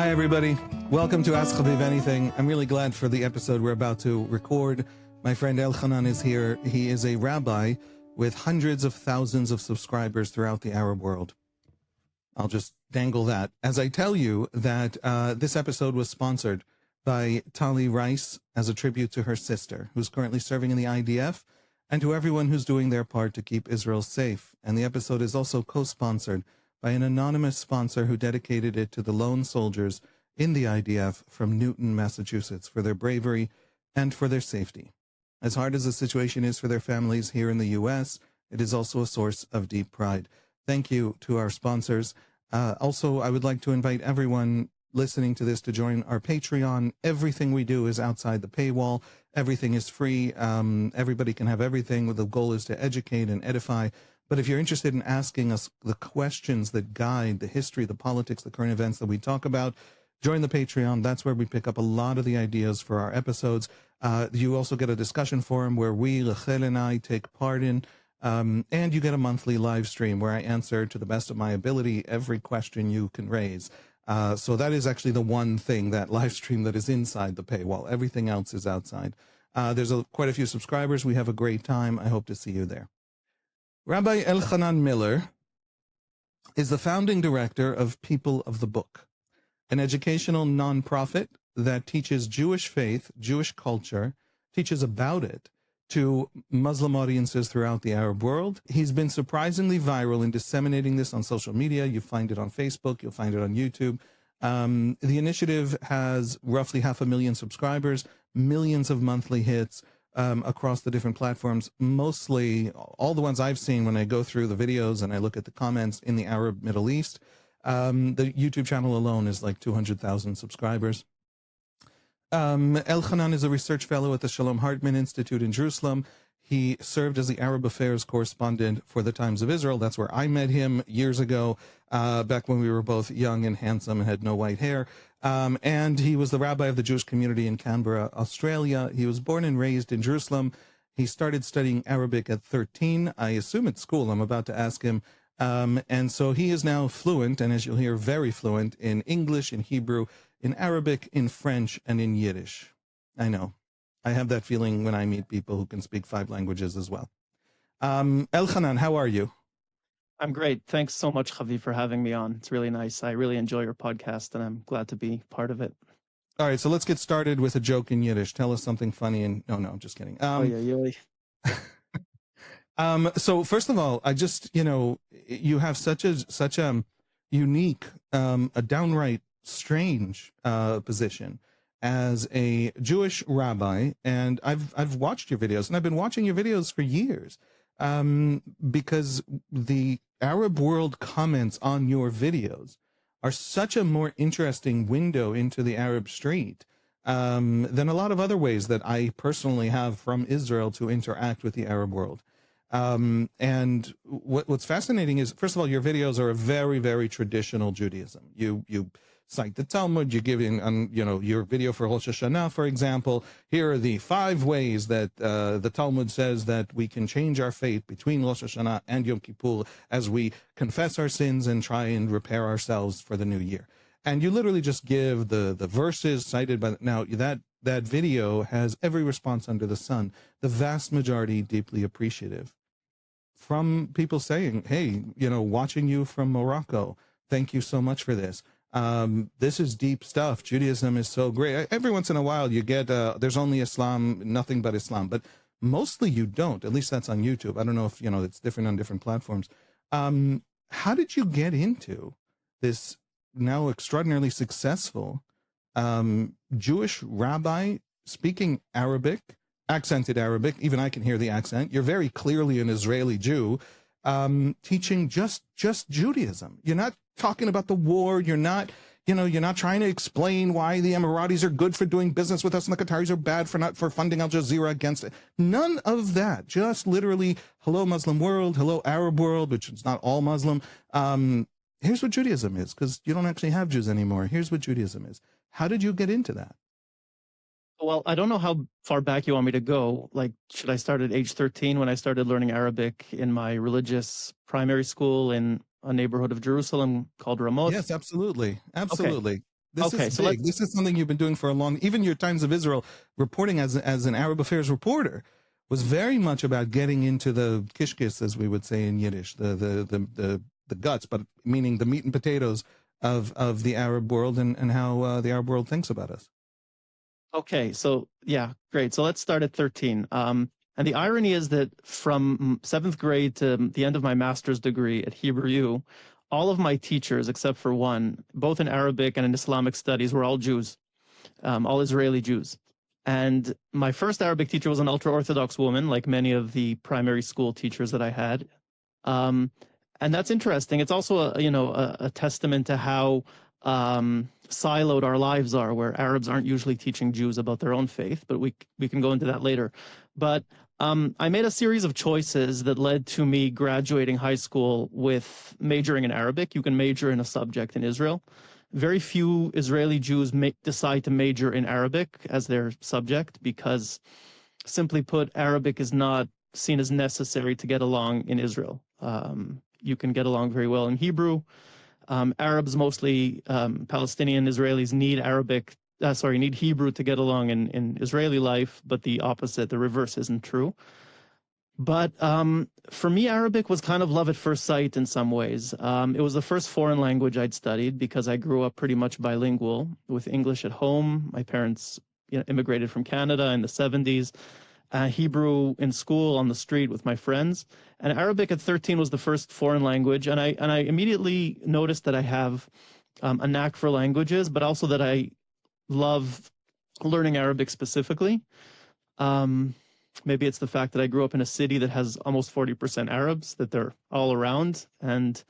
Hi, everybody. Welcome to Ask Chaviv Anything. I'm really glad for the episode we're about to record. My friend Elhanan is here. He is a rabbi with hundreds of thousands of subscribers throughout the Arab world. I'll just dangle that. As I tell you that this episode was sponsored by Tali Rice as a tribute to her sister, who's currently serving in the IDF, and to everyone who's doing their part to keep Israel safe. And the episode is also co-sponsored by an anonymous sponsor who dedicated it to the lone soldiers in the IDF from Newton, Massachusetts, for their bravery and for their safety. As hard as the situation is for their families here in the U.S., it is also a source of deep pride. Thank you to our sponsors. Also, I would like to invite everyone listening to this to join our Patreon. Everything we do is outside the paywall. Everything is free. Everybody can have everything. The goal is to educate and edify. But if you're interested in asking us the questions that guide the history, the politics, the current events that we talk about, join the Patreon. That's where we pick up a lot of the ideas for our episodes. You also get a discussion forum where we, Rachel and I, take part in, and you get a monthly live stream where I answer to the best of my ability every question you can raise. So that is actually the one thing, that live stream, that is inside the paywall. Everything else is outside. There's quite a few subscribers. We have a great time. I hope to see you there. Rabbi Elhanan Miller is the founding director of People of the Book, an educational nonprofit that teaches Jewish faith, Jewish culture, teaches about it to Muslim audiences throughout the Arab world. He's been surprisingly viral in disseminating this on social media. You find it on Facebook, you'll find it on YouTube. The initiative has roughly 500,000 subscribers, millions of monthly hits, across the different platforms. Mostly all the ones I've seen when I go through the videos and I look at the comments in the Arab Middle East, the YouTube channel alone is like 200,000 subscribers. Elhanan is a research fellow at the Shalom Hartman Institute in Jerusalem. He served as the Arab Affairs correspondent for the Times of Israel. That's where I met him years ago, back when we were both young and handsome and had no white hair. And he was the rabbi of the Jewish community in Canberra, Australia. He was born and raised in Jerusalem. He started studying Arabic at 13, I assume at school. I'm about to ask him. And so he is now fluent, and as you'll hear, very fluent in English, in Hebrew, in Arabic, in French, and in Yiddish. I know. I have that feeling when I meet people who can speak 5 languages as well. Elhanan, how are you? I'm great. Thanks so much, Chaviv, for having me on. It's really nice. I really enjoy your podcast, and I'm glad to be part of it. All right, so let's get started with a joke in Yiddish. Tell us something funny. And no, I'm just kidding. So first of all, I just, you have such a unique, a downright strange position as a Jewish rabbi, and I've watched your videos, and I've been watching your videos for years, because the Arab world comments on your videos are such a more interesting window into the Arab street than a lot of other ways that I personally have from Israel to interact with the Arab world. And what's fascinating is, first of all, your videos are a very, very traditional Judaism. You cite the Talmud, you give in, your video for Rosh Hashanah, for example. Here are the 5 ways that the Talmud says that we can change our fate between Rosh Hashanah and Yom Kippur as we confess our sins and try and repair ourselves for the new year. And you literally just give the verses cited by, now that video has every response under the sun, the vast majority deeply appreciative. From people saying, hey, watching you from Morocco, thank you so much for this. This is deep stuff. Judaism is so great. Every once in a while you get, there's only Islam, nothing but Islam, but mostly you don't. At least that's on YouTube. I don't know if, it's different on different platforms. How did you get into this now extraordinarily successful Jewish rabbi speaking Arabic, accented Arabic? Even I can hear the accent. You're very clearly an Israeli Jew, teaching just Judaism. You're not talking about the war. You're not trying to explain why the Emiratis are good for doing business with us and the Qataris are bad for funding Al Jazeera against it. None of that. Just literally, hello Muslim world, hello Arab world, which is not all Muslim. Here's what Judaism is, because you don't actually have Jews anymore. Here's what Judaism is. How did you get into that? Well, I don't know how far back you want me to go. Like, should I start at age 13 when I started learning Arabic in my religious primary school in a neighborhood of Jerusalem called Ramoth? Yes, absolutely. Absolutely. This Okay, is so big. This is something you've been doing for a long. Even your Times of Israel reporting as an Arab affairs reporter was very much about getting into the kishkis, as we would say in Yiddish, the guts, but meaning the meat and potatoes of the Arab world and how the Arab world thinks about us. Okay, so yeah, great. So let's start at 13. And the irony is that from seventh grade to the end of my master's degree at Hebrew U, all of my teachers, except for one, both in Arabic and in Islamic studies, were all Jews, all Israeli Jews. And my first Arabic teacher was an ultra-Orthodox woman, like many of the primary school teachers that I had. Um, and that's interesting. It's also a testament to how siloed our lives are, where Arabs aren't usually teaching Jews about their own faith, but we can go into that later. But I made a series of choices that led to me graduating high school with majoring in Arabic. You can major in a subject in Israel. Very few Israeli Jews decide to major in Arabic as their subject because, simply put, Arabic is not seen as necessary to get along in Israel. You can get along very well in Hebrew. Arabs, mostly Palestinian Israelis, need Hebrew to get along in Israeli life, but the opposite, the reverse, isn't true. But for me, Arabic was kind of love at first sight in some ways. It was the first foreign language I'd studied because I grew up pretty much bilingual with English at home. My parents immigrated from Canada in the 70s. Hebrew in school, on the street with my friends, and Arabic at 13 was the first foreign language. And I immediately noticed that I have a knack for languages, but also that I love learning Arabic specifically. Maybe it's the fact that I grew up in a city that has almost 40% Arabs, that they're all around, and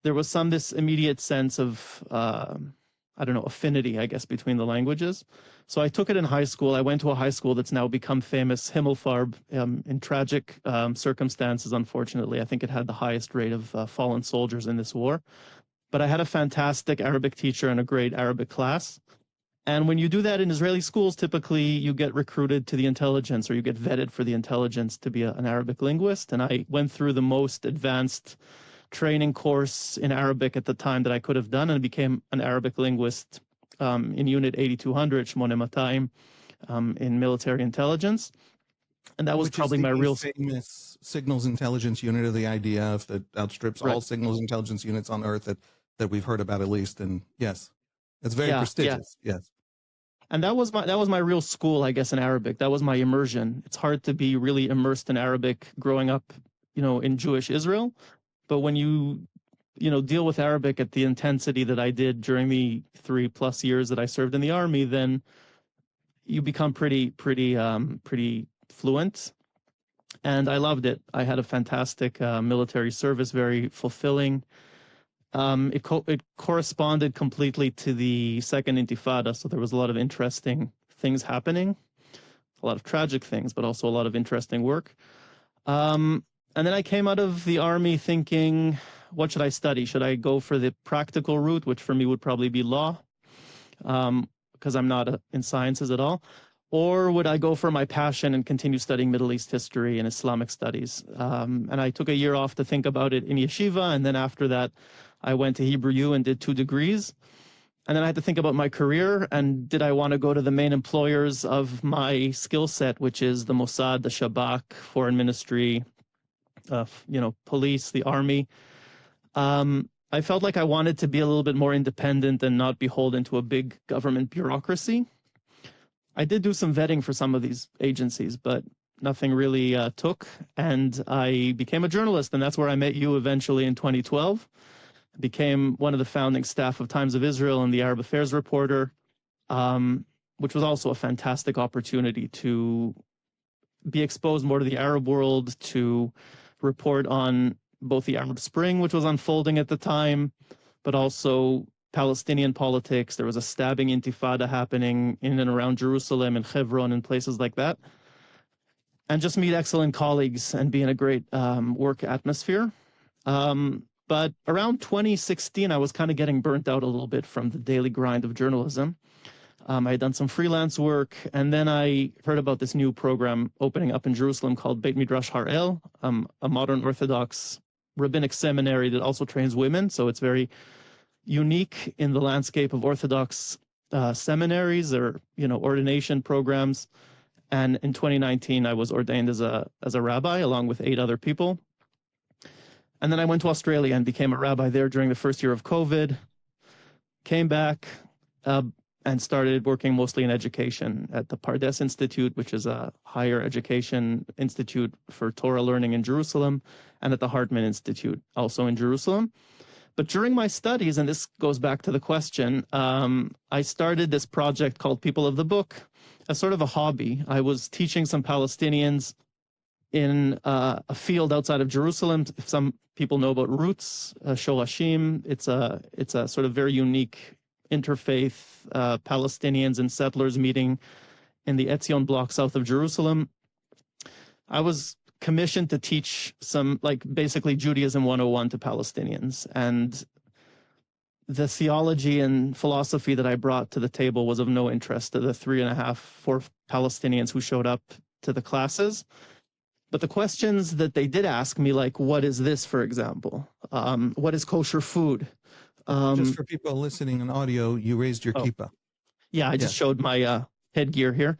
there was this immediate sense of affinity, I guess, between the languages. So I took it in high school. I went to a high school that's now become famous, Himmelfarb, in tragic circumstances, unfortunately. I think it had the highest rate of fallen soldiers in this war. But I had a fantastic Arabic teacher and a great Arabic class. And when you do that in Israeli schools, typically you get recruited to the intelligence, or you get vetted for the intelligence to be an Arabic linguist. And I went through the most advanced training course in Arabic at the time that I could have done, and became an Arabic linguist in Unit 8200, Shmone Matayim, in military intelligence. And that was probably my real famous signals intelligence unit of the IDF that outstrips all signals intelligence units on Earth that we've heard about, at least. And yes, it's very prestigious. Yeah. Yes. And that was my real school, I guess, in Arabic. That was my immersion. It's hard to be really immersed in Arabic growing up, in Jewish Israel. But when you deal with Arabic at the intensity that I did during the 3+ years that I served in the army, then you become pretty fluent. And I loved it. I had a fantastic military service, very fulfilling. It corresponded completely to the Second Intifada, so there was a lot of interesting things happening, a lot of tragic things, but also a lot of interesting work. And then I came out of the army thinking, what should I study? Should I go for the practical route, which for me would probably be law, because I'm not in sciences at all? Or would I go for my passion and continue studying Middle East history and Islamic studies? And I took a year off to think about it in yeshiva. And then after that, I went to Hebrew U and did 2 degrees. And then I had to think about my career, and did I want to go to the main employers of my skill set, which is the Mossad, the Shabak, foreign ministry, police, the army. I felt like I wanted to be a little bit more independent and not beholden to a big government bureaucracy. I did do some vetting for some of these agencies, but nothing really took. And I became a journalist, and that's where I met you eventually in 2012. Became one of the founding staff of Times of Israel and the Arab Affairs Reporter, which was also a fantastic opportunity to be exposed more to the Arab world, to report on both the Arab Spring, which was unfolding at the time, but also Palestinian politics. There was a stabbing intifada happening in and around Jerusalem and Hebron and places like that. And just meet excellent colleagues and be in a great work atmosphere. But around 2016, I was kind of getting burnt out a little bit from the daily grind of journalism. I had done some freelance work, and then I heard about this new program opening up in Jerusalem called Beit Midrash Har El, a modern Orthodox rabbinic seminary that also trains women. So it's very, unique in the landscape of Orthodox seminaries or ordination programs. And in 2019, I was ordained as a rabbi along with 8 other people. And then I went to Australia and became a rabbi there during the first year of COVID. Came back and started working mostly in education at the Pardes Institute, which is a higher education institute for Torah learning in Jerusalem, and at the Hartman Institute, also in Jerusalem. But during my studies, and this goes back to the question, I started this project called People of the Book as sort of a hobby. I was teaching some Palestinians in a field outside of Jerusalem. Some people know about Roots, Shoashim. It's a sort of very unique interfaith Palestinians and settlers meeting in the Etzion block south of Jerusalem. I was commissioned to teach some, basically Judaism 101 to Palestinians. And the theology and philosophy that I brought to the table was of no interest to the 3.5, 4 Palestinians who showed up to the classes. But the questions that they did ask me, like, what is this, for example? What is kosher food? Just for people listening in audio, you raised your kippah. Yeah, I just showed my headgear here.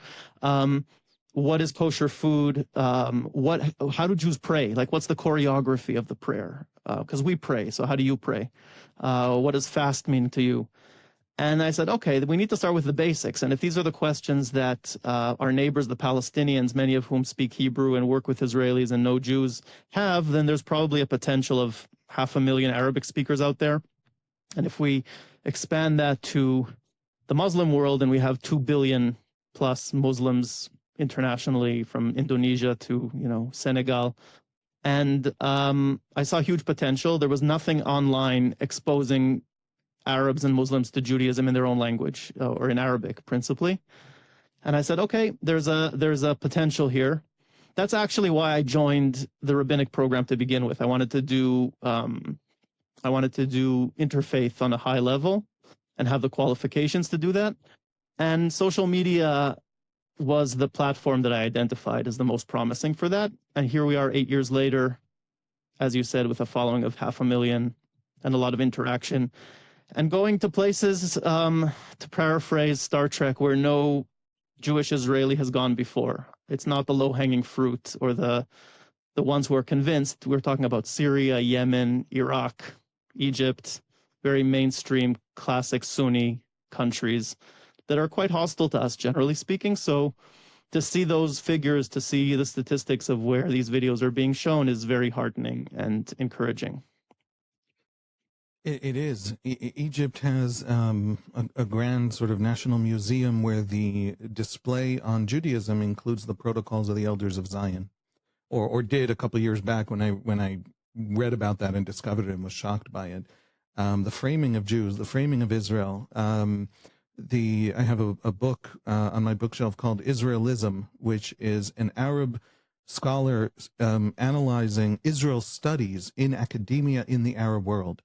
What is kosher food? How do Jews pray? Like, what's the choreography of the prayer? Because we pray, so how do you pray? What does fast mean to you? And I said, okay, we need to start with the basics. And if these are the questions that our neighbors, the Palestinians, many of whom speak Hebrew and work with Israelis and know Jews, have, then there's probably a potential of 500,000 Arabic speakers out there. And if we expand that to the Muslim world, and we have 2 billion plus Muslims internationally, from Indonesia to Senegal, and I saw huge potential. There was nothing online exposing Arabs and Muslims to Judaism in their own language, or in Arabic principally. And I said, okay, there's a potential here. That's actually why I joined the rabbinic program to begin with. I wanted to do interfaith on a high level and have the qualifications to do that. And social media was the platform that I identified as the most promising for that. And here we are 8 years later, as you said, with a following of 500,000 and a lot of interaction, and going to places, to paraphrase Star Trek, where no Jewish Israeli has gone before. It's not the low-hanging fruit or the ones who are convinced. We're talking about Syria, Yemen, Iraq, Egypt, very mainstream, classic Sunni countries that are quite hostile to us, generally speaking. So to see those figures, to see the statistics of where these videos are being shown is very heartening and encouraging. It is. Egypt has a grand sort of national museum where the display on Judaism includes the protocols of the elders of Zion, or did a couple of years back when I read about that and discovered it and was shocked by it. The framing of Jews, the framing of Israel. I have a book on my bookshelf called Israelism, which is an Arab scholar analyzing Israel studies in academia in the Arab world.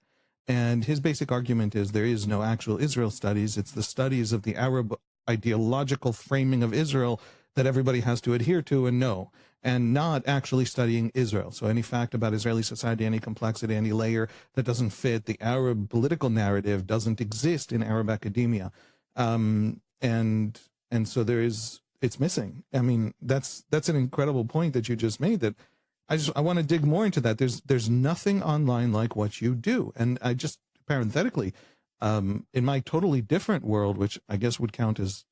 And his basic argument is there is no actual Israel studies. It's the studies of the Arab ideological framing of Israel that everybody has to adhere to and know, and not actually studying Israel. So any fact about Israeli society, any complexity, any layer that doesn't fit the Arab political narrative doesn't exist in Arab academia. And so it's missing. I mean, that's an incredible point that you just made, that I want to dig more into that. There's nothing online like what you do. And I just, parenthetically, in my totally different world, which I guess would count as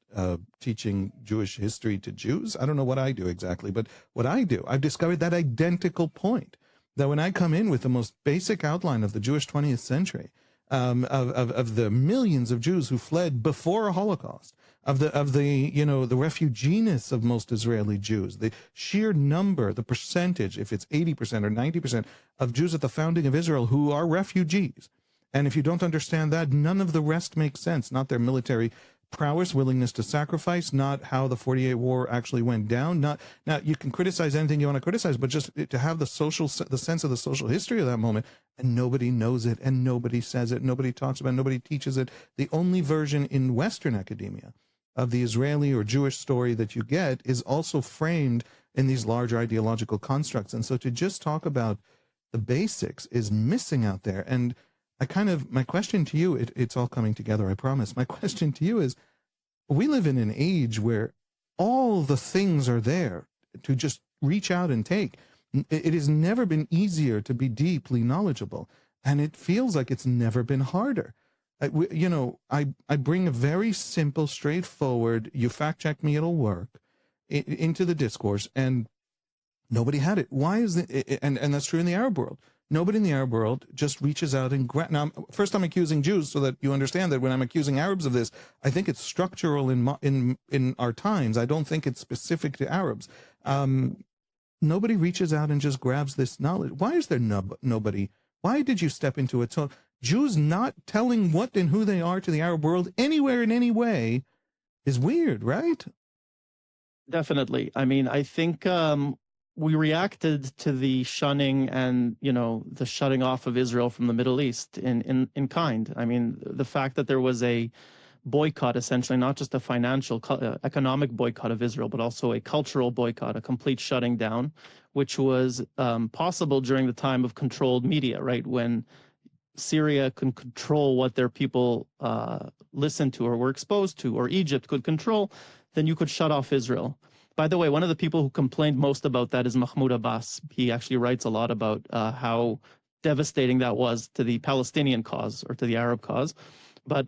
teaching Jewish history to Jews, I don't know what I do exactly, but what I do, I've discovered that identical point, that when I come in with the most basic outline of the Jewish 20th century, of the millions of Jews who fled before a Holocaust, of the refuginess of most Israeli Jews, the sheer number, the percentage, if it's 80% or 90% of Jews at the founding of Israel who are refugees. And if you don't understand that, none of the rest makes sense, not their military prowess, willingness to sacrifice, not how the 48 war actually went down. Now you can criticize anything you want to criticize, but just to have the sense of the social history of that moment, and nobody knows it, and nobody says it, nobody talks about it, nobody teaches it. The only version in Western academia of the Israeli or Jewish story that you get is also framed in these larger ideological constructs. And so to just talk about the basics is missing out there. And my question to you, it's all coming together, I promise. My question to you is, we live in an age where all the things are there to just reach out and take. It has never been easier to be deeply knowledgeable, and it feels like it's never been harder. I bring a very simple, straightforward, you fact check me, it'll work, into the discourse, and nobody had it. Why is it? And that's true in the Arab world. Nobody in the Arab world just reaches out and now. First, I'm accusing Jews, so that you understand that when I'm accusing Arabs of this, I think it's structural in our times. I don't think it's specific to Arabs. Nobody reaches out and just grabs this knowledge. Why is there nobody? Why did you step into it? So Jews not telling what and who they are to the Arab world anywhere in any way is weird, right? Definitely. I mean, I think we reacted to the shunning and, the shutting off of Israel from the Middle East in kind. I mean, the fact that there was a boycott, essentially, not just a financial, economic boycott of Israel, but also a cultural boycott, a complete shutting down, which was possible during the time of controlled media, right? When Syria could control what their people listened to or were exposed to, or Egypt could control, then you could shut off Israel. By the way, one of the people who complained most about that is Mahmoud Abbas. He actually writes a lot about how devastating that was to the Palestinian cause or to the Arab cause. But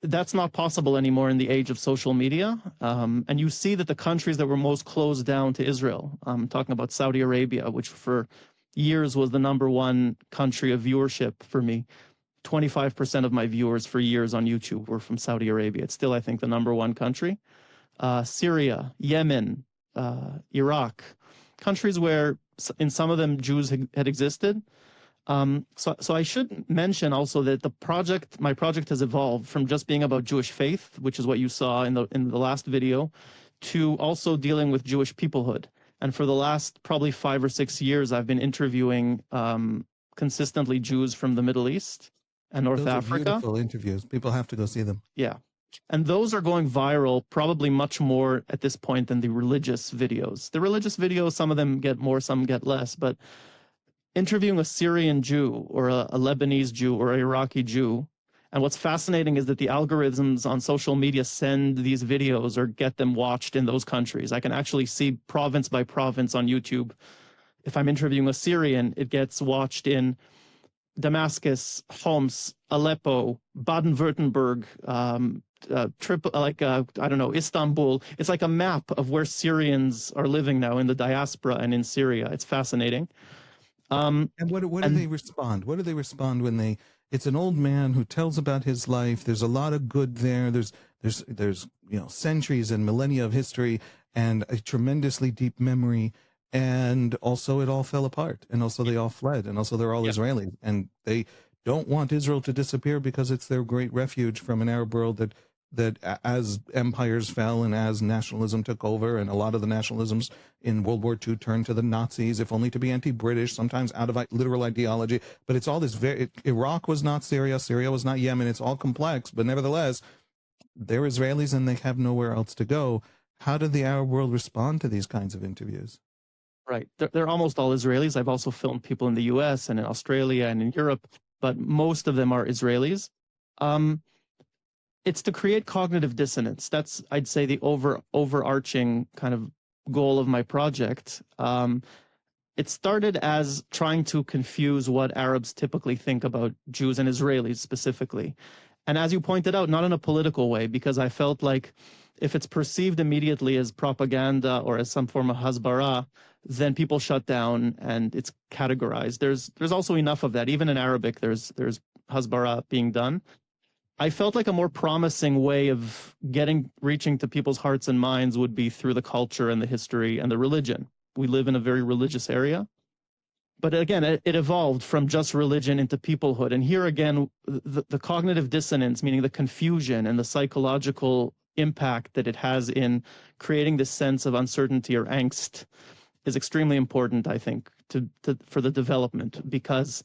that's not possible anymore in the age of social media. And you see that the countries that were most closed down to Israel, I'm talking about Saudi Arabia, which for years was the #1 country of viewership for me. 25% of my viewers for years on YouTube were from Saudi Arabia. It's still, I think, the #1 country. Syria, Yemen, Iraq, countries where in some of them Jews had existed. So I should mention also that my project has evolved from just being about Jewish faith, which is what you saw in the last video, to also dealing with Jewish peoplehood. And for the last probably 5 or 6 years, I've been interviewing consistently Jews from the Middle East and North Africa. Beautiful interviews. People have to go see them. Yeah. And those are going viral probably much more at this point than the religious videos. The religious videos, some of them get more, some get less. But interviewing a Syrian Jew or a Lebanese Jew or an Iraqi Jew, and what's fascinating is that the algorithms on social media send these videos or get them watched in those countries. I can actually see province by province on YouTube. If I'm interviewing a Syrian, it gets watched in Damascus, Homs, Aleppo, Baden-Württemberg, Istanbul. It's like a map of where Syrians are living now in the diaspora and in Syria. It's fascinating. And what do they respond? What do they respond when it's an old man who tells about his life? There's a lot of good there. There's centuries and millennia of history and a tremendously deep memory. And also it all fell apart. And also they all fled. And also they're all Israelis. And they don't want Israel to disappear because it's their great refuge from an Arab world that as empires fell and as nationalism took over, and a lot of the nationalisms in World War II turned to the Nazis, if only to be anti-British, sometimes out of literal ideology. But it's all this Iraq was not Syria, Syria was not Yemen. It's all complex, but nevertheless, they're Israelis and they have nowhere else to go. How did the Arab world respond to these kinds of interviews? Right. They're almost all Israelis. I've also filmed people in the US and in Australia and in Europe, but most of them are Israelis. It's to create cognitive dissonance. That's, I'd say, the overarching kind of goal of my project. It started as trying to confuse what Arabs typically think about Jews and Israelis specifically. And as you pointed out, not in a political way, because I felt like if it's perceived immediately as propaganda or as some form of hasbara, then people shut down and it's categorized. There's also enough of that. Even in Arabic, there's hasbara being done. I felt like a more promising way of reaching to people's hearts and minds would be through the culture and the history and the religion. We live in a very religious area. But again, it evolved from just religion into peoplehood. And here again, the cognitive dissonance, meaning the confusion and the psychological impact that it has in creating this sense of uncertainty or angst, is extremely important, I think, for the development. Because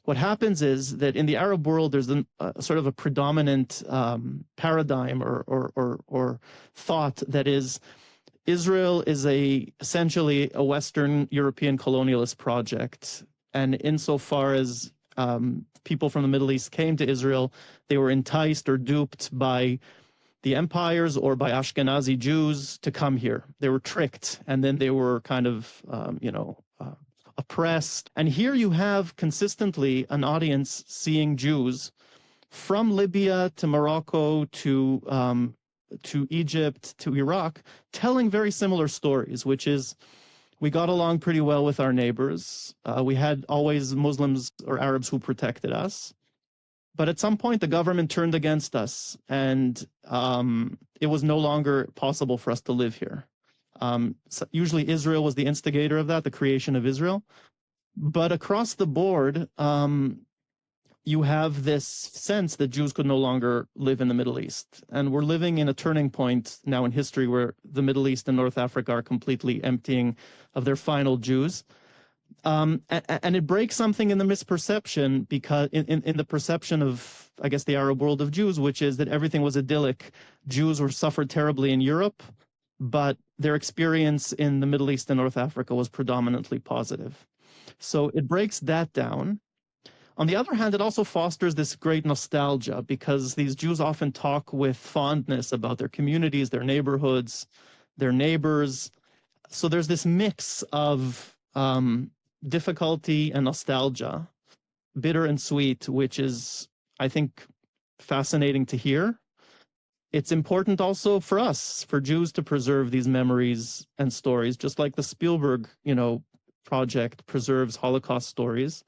what happens is that in the Arab world, there's sort of a predominant paradigm or thought that is Israel is essentially a Western European colonialist project. And insofar as people from the Middle East came to Israel, they were enticed or duped by the empires or by Ashkenazi Jews to come here. They were tricked, and then they were kind of, oppressed. And here you have consistently an audience seeing Jews from Libya to Morocco to Egypt to Iraq telling very similar stories, which is we got along pretty well with our neighbors. We had always Muslims or Arabs who protected us. But at some point, the government turned against us, and it was no longer possible for us to live here. So usually Israel was the instigator of that, the creation of Israel. But across the board, you have this sense that Jews could no longer live in the Middle East. And we're living in a turning point now in history where the Middle East and North Africa are completely emptying of their final Jews. And it breaks something in the misperception, because in the perception of, I guess, the Arab world of Jews, which is that everything was idyllic. Jews were suffered terribly in Europe, but their experience in the Middle East and North Africa was predominantly positive. So it breaks that down. On the other hand, it also fosters this great nostalgia, because these Jews often talk with fondness about their communities, their neighborhoods, their neighbors. So there's this mix of difficulty and nostalgia, bitter and sweet, which is, I think, fascinating to hear. It's important also for us, for Jews, to preserve these memories and stories, just like the Spielberg, project preserves Holocaust stories.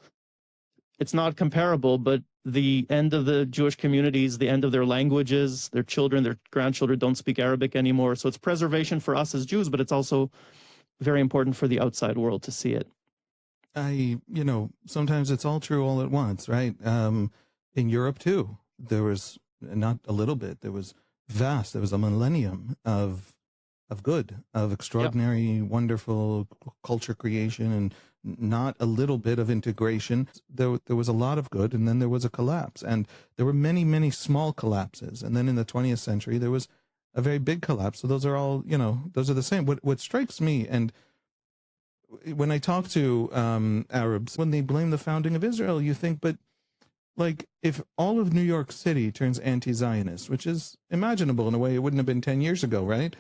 It's not comparable, but the end of the Jewish communities, the end of their languages, their children, their grandchildren don't speak Arabic anymore. So it's preservation for us as Jews, but it's also very important for the outside world to see it. Sometimes it's all true all at once, right? In Europe too, there was not a little bit, there was a millennium of good, of extraordinary, wonderful culture creation, and not a little bit of integration. There was a lot of good, and then there was a collapse, and there were many, many small collapses. And then in the 20th century, there was a very big collapse. So those are all, those are the same. What strikes me, and when I talk to Arabs, when they blame the founding of Israel, you think, but like, if all of New York City turns anti-Zionist, which is imaginable in a way it wouldn't have been 10 years ago, right?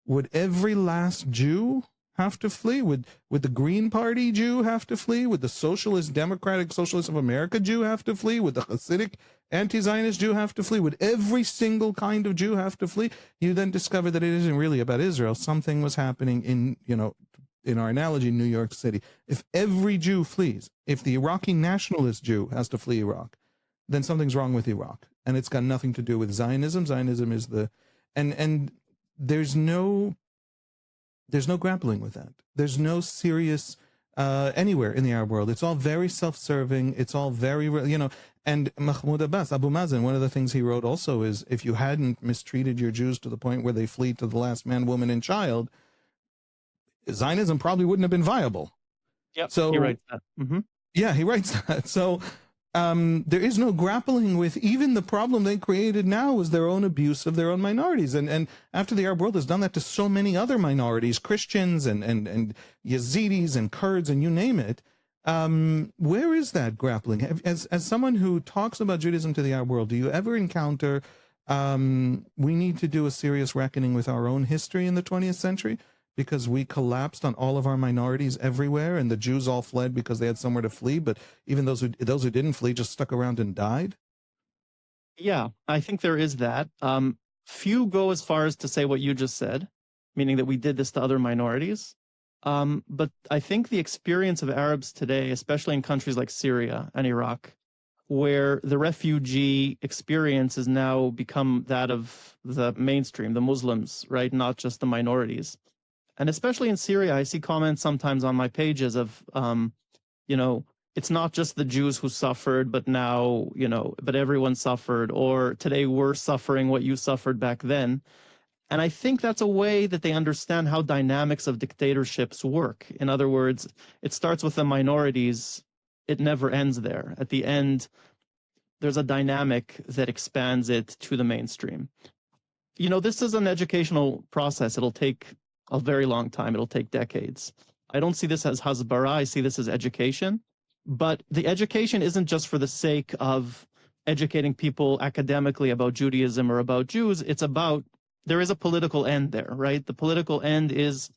Would every last Jew have to flee? Would the Green Party Jew have to flee? Would the Democratic Socialists of America Jew have to flee? Would the Hasidic anti-Zionist Jew have to flee? Would every single kind of Jew have to flee? You then discover that it isn't really about Israel. Something was happening in our analogy, New York City. If every Jew flees, if the Iraqi nationalist Jew has to flee Iraq, then something's wrong with Iraq. And it's got nothing to do with Zionism. Zionism is and there's no grappling with that. There's no serious anywhere in the Arab world. It's all very self-serving. It's all very, and Mahmoud Abbas, Abu Mazen, one of the things he wrote also is, if you hadn't mistreated your Jews to the point where they flee to the last man, woman, and child, Zionism probably wouldn't have been viable. Yeah, so he writes that. Mm-hmm. Yeah, he writes that. So there is no grappling with even the problem they created now is their own abuse of their own minorities. And after the Arab world has done that to so many other minorities, Christians and Yazidis and Kurds and you name it, where is that grappling? As someone who talks about Judaism to the Arab world, do you ever encounter we need to do a serious reckoning with our own history in the 20th century? Because we collapsed on all of our minorities everywhere, and the Jews all fled because they had somewhere to flee, but even those who didn't flee just stuck around and died? Yeah, I think there is that. Few go as far as to say what you just said, meaning that we did this to other minorities. But I think the experience of Arabs today, especially in countries like Syria and Iraq, where the refugee experience has now become that of the mainstream, the Muslims, right? Not just the minorities. And especially in Syria, I see comments sometimes on my pages of, it's not just the Jews who suffered, but now, but everyone suffered, or today we're suffering what you suffered back then. And I think that's a way that they understand how dynamics of dictatorships work. In other words, it starts with the minorities. It never ends there. At the end, there's a dynamic that expands it to the mainstream. This is an educational process. It'll take a very long time. It'll take decades. I don't see this as hasbara. I see this as education. But the education isn't just for the sake of educating people academically about Judaism or about Jews. It's about, there is a political end there, right? The political end is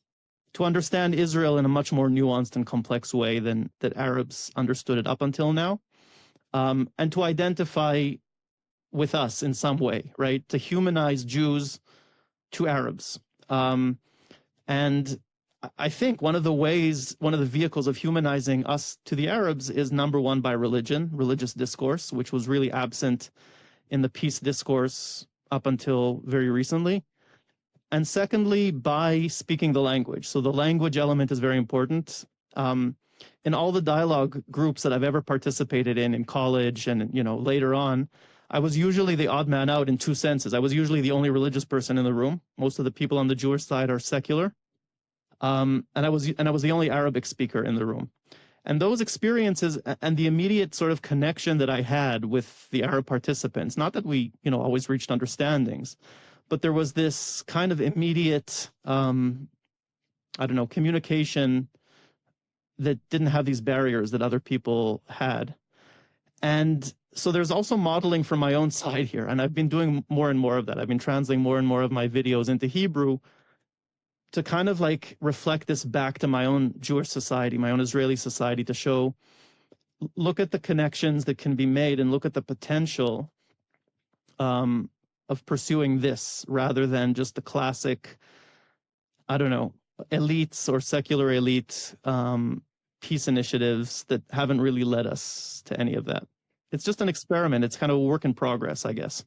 to understand Israel in a much more nuanced and complex way than that Arabs understood it up until now, and to identify with us in some way, right? To humanize Jews to Arabs. And I think one of the ways, one of the vehicles of humanizing us to the Arabs is, number one, by religion, religious discourse, which was really absent in the peace discourse up until very recently. And secondly, by speaking the language. So the language element is very important. In all the dialogue groups that I've ever participated in college and, you know, later on, I was usually the odd man out in two senses. I was usually the only religious person in the room. Most of the people on the Jewish side are secular. And I was the only Arabic speaker in the room. And those experiences and the immediate sort of connection that I had with the Arab participants, not that we, you know, always reached understandings, but there was this kind of immediate, communication that didn't have these barriers that other people had. And so there's also modeling from my own side here. And I've been doing more and more of that. I've been translating more and more of my videos into Hebrew to kind of like reflect this back to my own Jewish society, my own Israeli society, to show, look at the connections that can be made and look at the potential of pursuing this rather than just the classic, elites or secular elite peace initiatives that haven't really led us to any of that. It's just an experiment. It's kind of a work in progress, I guess.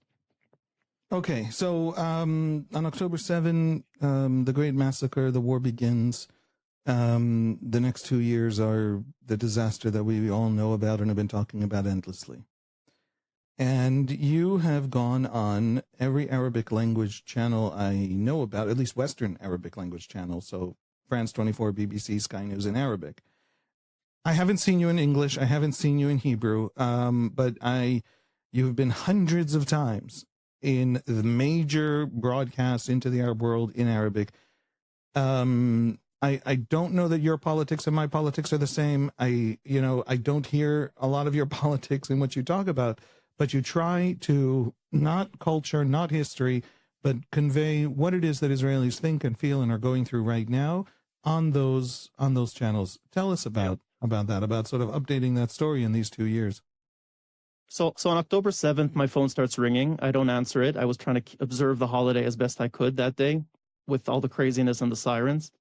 Okay, so on October 7, the Great Massacre, the war begins. The next 2 years are the disaster that we all know about and have been talking about endlessly. And you have gone on every Arabic language channel I know about, at least Western Arabic language channel, so France 24, BBC, Sky News in Arabic. I haven't seen you in English, I haven't seen you in Hebrew, but you've been hundreds of times in the major broadcasts into the Arab world in Arabic. I don't know that your politics and my politics are the same. I don't hear a lot of your politics in what you talk about, but you try to, not culture, not history, but convey what it is that Israelis think and feel and are going through right now on those channels. Tell us about that, about sort of updating that story in these 2 years. So on October 7th, my phone starts ringing. I don't answer it. I was trying to observe the holiday as best I could that day with all the craziness and the sirens.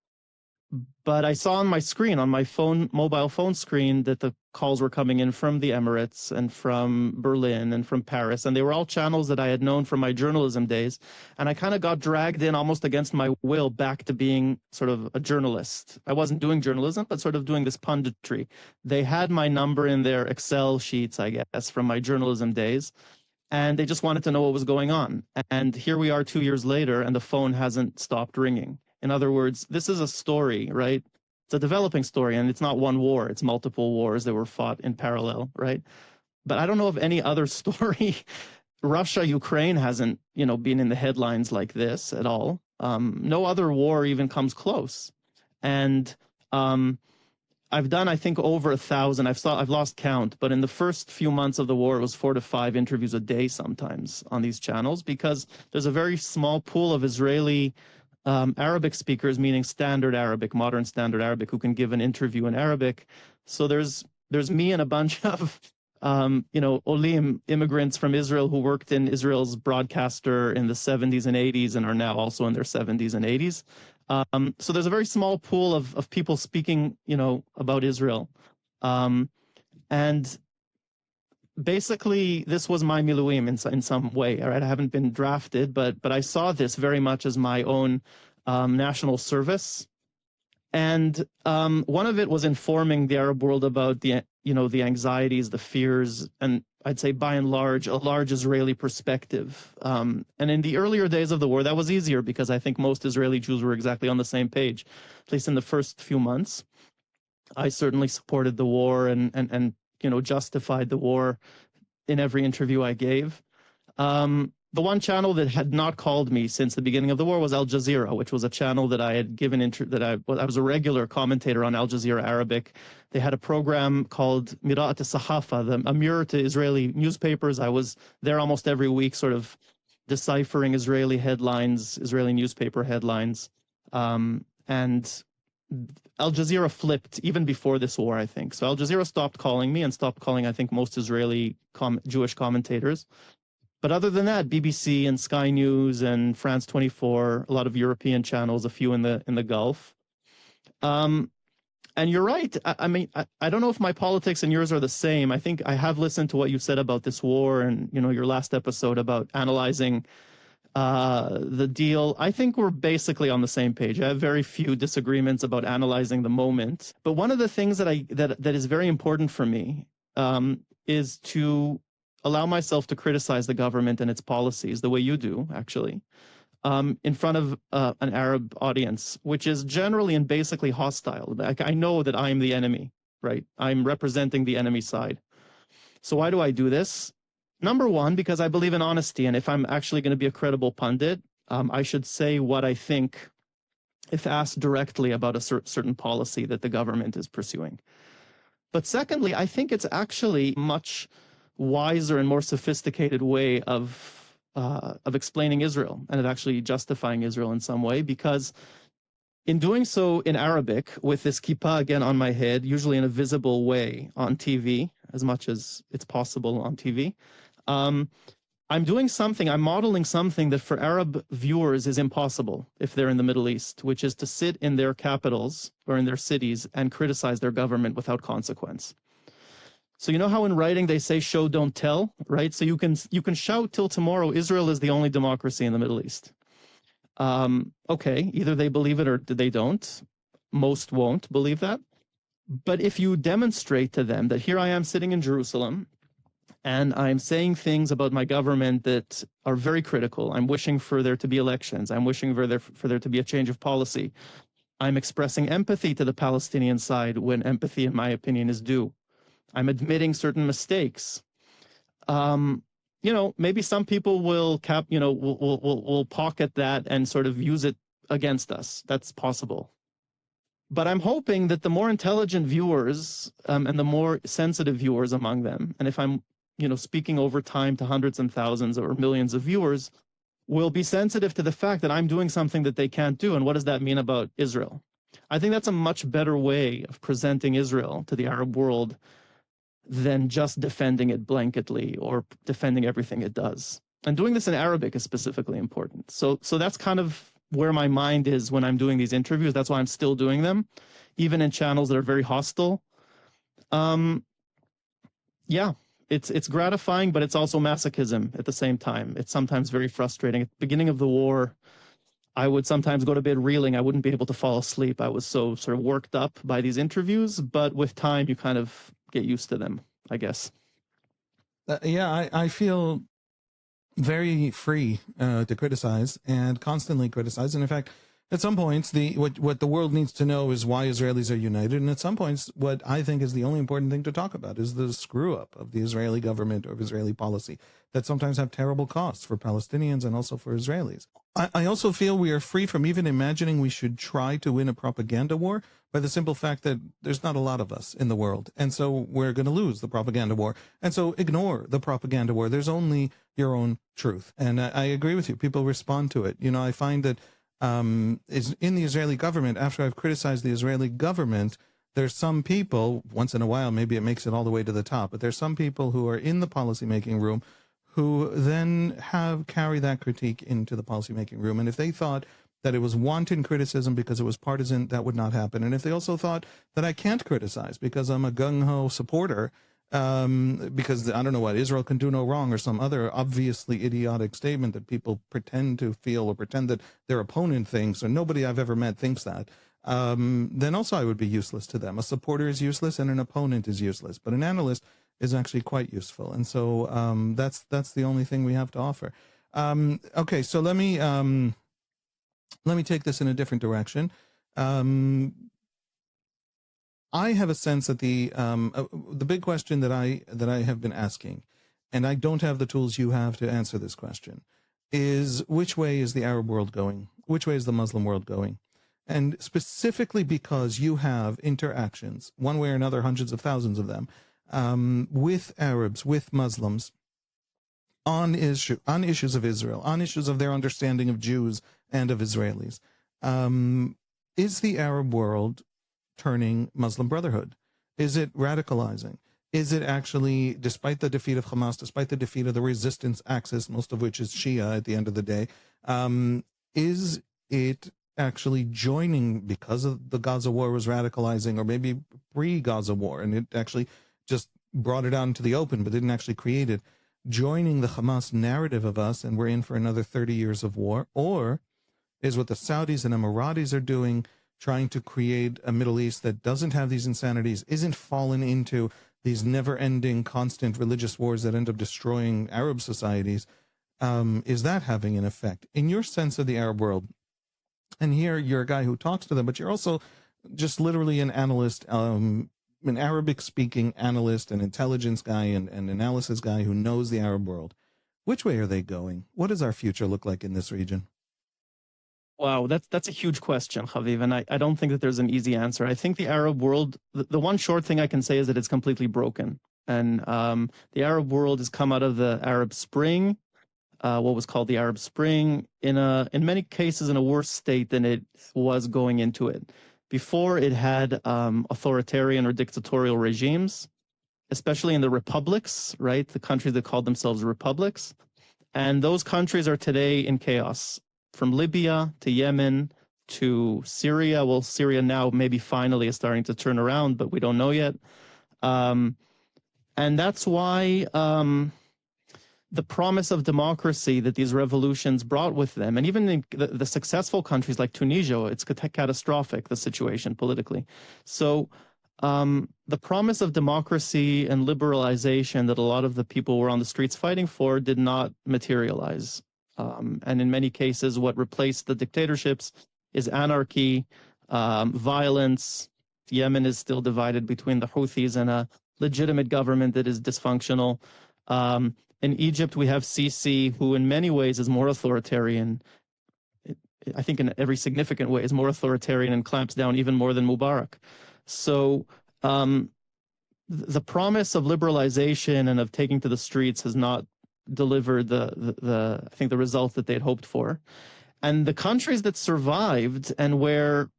But I saw on my screen, on my mobile phone screen, that the calls were coming in from the Emirates and from Berlin and from Paris. And they were all channels that I had known from my journalism days. And I kind of got dragged in almost against my will back to being sort of a journalist. I wasn't doing journalism, but sort of doing this punditry. They had my number in their Excel sheets, I guess, from my journalism days. And they just wanted to know what was going on. And here we are 2 years later, and the phone hasn't stopped ringing. In other words, this is a story, right? It's a developing story, and it's not one war. It's multiple wars that were fought in parallel, right? But I don't know of any other story. Russia, Ukraine hasn't, been in the headlines like this at all. No other war even comes close. And I've done, I think, over 1,000. I've lost count, but in the first few months of the war, it was 4 to 5 interviews a day sometimes on these channels, because there's a very small pool of Israeli Arabic speakers, meaning standard Arabic, modern standard Arabic, who can give an interview in Arabic. So there's me and a bunch of Olim, immigrants from Israel who worked in Israel's broadcaster in the 70s and 80s and are now also in their 70s and 80s. So there's a very small pool of people speaking, about Israel. And basically, this was my miluim in some way. Right? I haven't been drafted, but I saw this very much as my own national service. And one of it was informing the Arab world about the anxieties, the fears, and I'd say by and large, a large Israeli perspective. And in the earlier days of the war, that was easier because I think most Israeli Jews were exactly on the same page, at least in the first few months. I certainly supported the war and justified the war in every interview I gave. The one channel that had not called me since the beginning of the war was Al Jazeera, which was a channel that I had given I was a regular commentator on Al Jazeera Arabic. They had a program called Mira'at al-Sahafa, a mirror to Israeli newspapers. I was there almost every week, sort of deciphering Israeli headlines, Israeli newspaper headlines. And Al Jazeera flipped even before this war, I think. So Al Jazeera stopped calling me and stopped calling, I think, most Israeli Jewish commentators. But other than that, BBC and Sky News and France 24, a lot of European channels, a few in the Gulf. And you're right. I mean, I don't know if my politics and yours are the same. I think I have listened to what you said about this war and, your last episode about analyzing the deal. I think we're basically on the same page. I have very few disagreements about analyzing the moment. But one of the things that is very important for me is to allow myself to criticize the government and its policies the way you do, actually, in front of an Arab audience, which is generally and basically hostile. Like, I know that I'm the enemy, right? I'm representing the enemy side. So why do I do this? Number one, because I believe in honesty. And if I'm actually going to be a credible pundit, I should say what I think if asked directly about a certain policy that the government is pursuing. But secondly, I think it's actually much wiser and more sophisticated way of explaining Israel and of actually justifying Israel in some way, because in doing so in Arabic with this kippah again on my head, usually in a visible way on TV, as much as it's possible on TV, I'm modeling something that for Arab viewers is impossible if they're in the Middle East, which is to sit in their capitals or in their cities and criticize their government without consequence. So you know how in writing they say show, don't tell, right? So you can shout till tomorrow, Israel is the only democracy in the Middle East. Okay, either they believe it or they don't. Most won't believe that. But if you demonstrate to them that here I am sitting in Jerusalem and I'm saying things about my government that are very critical, I'm wishing for there to be elections, I'm wishing for there to be a change of policy, I'm expressing empathy to the Palestinian side when empathy, in my opinion, is due. I'm admitting certain mistakes. Maybe some people will pocket that and sort of use it against us. That's possible. But I'm hoping that the more intelligent viewers and the more sensitive viewers among them, and if I'm, speaking over time to hundreds and thousands or millions of viewers, will be sensitive to the fact that I'm doing something that they can't do. And what does that mean about Israel? I think that's a much better way of presenting Israel to the Arab world than just defending it blanketly or defending everything it does. And doing this in Arabic is specifically important. So that's kind of where my mind is when I'm doing these interviews. That's why I'm still doing them, even in channels that are very hostile. It's gratifying, but it's also masochism at the same time. It's sometimes very frustrating. At the beginning of the war, I would sometimes go to bed reeling. I wouldn't be able to fall asleep. I was so sort of worked up by these interviews, but with time, you kind of get used to them, I guess. I feel very free to criticize and constantly criticize. And in fact, at some points, what the world needs to know is why Israelis are united. And at some points, what I think is the only important thing to talk about is the screw up of the Israeli government or of Israeli policy that sometimes have terrible costs for Palestinians and also for Israelis. I also feel we are free from even imagining we should try to win a propaganda war by the simple fact that there's not a lot of us in the world. And so we're going to lose the propaganda war. And so ignore the propaganda war. There's only your own truth. And I agree with you. People respond to it. I find that is in the Israeli government, after I've criticized the Israeli government, there's some people, once in a while, maybe it makes it all the way to the top, but there's some people who are in the policymaking room who then carry that critique into the policymaking room. And if they thought that it was wanton criticism because it was partisan, that would not happen. And if they also thought that I can't criticize because I'm a gung-ho supporter, because I don't know what, Israel can do no wrong or some other obviously idiotic statement that people pretend to feel or pretend that their opponent thinks, or nobody I've ever met thinks that, then also I would be useless to them. A supporter is useless and an opponent is useless, but an analyst is actually quite useful. And so that's the only thing we have to offer. Okay, so let me take this in a different direction. I have a sense that the big question that I have been asking, and I don't have the tools you have to answer this question, is which way is the Arab world going? Which way is the Muslim world going? And specifically because you have interactions, one way or another, hundreds of thousands of them, with Arabs, with Muslims, on issues of Israel, on issues of their understanding of Jews and of Israelis. Is the Arab world turning Muslim Brotherhood? Is it radicalizing? Is it actually, despite the defeat of Hamas, despite the defeat of the resistance axis, most of which is Shia at the end of the day, is it actually joining, because of the Gaza war was radicalizing, or maybe pre-Gaza war, and it actually just brought it out into the open, but didn't actually create it, joining the Hamas narrative of us, and we're in for another 30 years of war? Or is what the Saudis and Emiratis are doing, trying to create a Middle East that doesn't have these insanities, isn't fallen into these never-ending, constant religious wars that end up destroying Arab societies? Is that having an effect? In your sense of the Arab world, and here you're a guy who talks to them, but you're also just literally an analyst, an Arabic-speaking analyst, an intelligence guy, and an analysis guy who knows the Arab world. Which way are they going? What does our future look like in this region? Wow, that's a huge question, Haviv, and I don't think that there's an easy answer. I think the Arab world, the one short thing I can say is that it's completely broken. And the Arab world has come out of the Arab Spring, what was called the Arab Spring, in many cases in a worse state than it was going into it. Before, it had authoritarian or dictatorial regimes, especially in the republics, right? The countries that called themselves republics. And those countries are today in chaos. From Libya to Yemen to Syria. Well, Syria now maybe finally is starting to turn around, but we don't know yet. And that's why the promise of democracy that these revolutions brought with them, and even in the successful countries like Tunisia, it's catastrophic, the situation politically. So the promise of democracy and liberalization that a lot of the people were on the streets fighting for did not materialize. And in many cases, what replaced the dictatorships is anarchy, violence. Yemen is still divided between the Houthis and a legitimate government that is dysfunctional. In Egypt, we have Sisi, who in many ways is more authoritarian. I think in every significant way is more authoritarian and clamps down even more than Mubarak. So the promise of liberalization and of taking to the streets has not delivered I think the results that they'd hoped for. And the countries that survived and where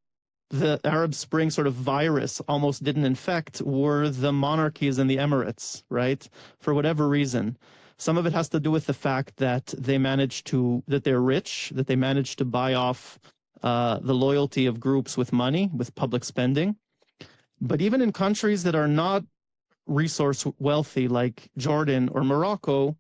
the Arab Spring sort of virus almost didn't infect were the monarchies and the Emirates, right? For whatever reason. Some of it has to do with the fact that that they're rich, that they managed to buy off the loyalty of groups with money, with public spending. But even in countries that are not resource wealthy, like Jordan or Morocco,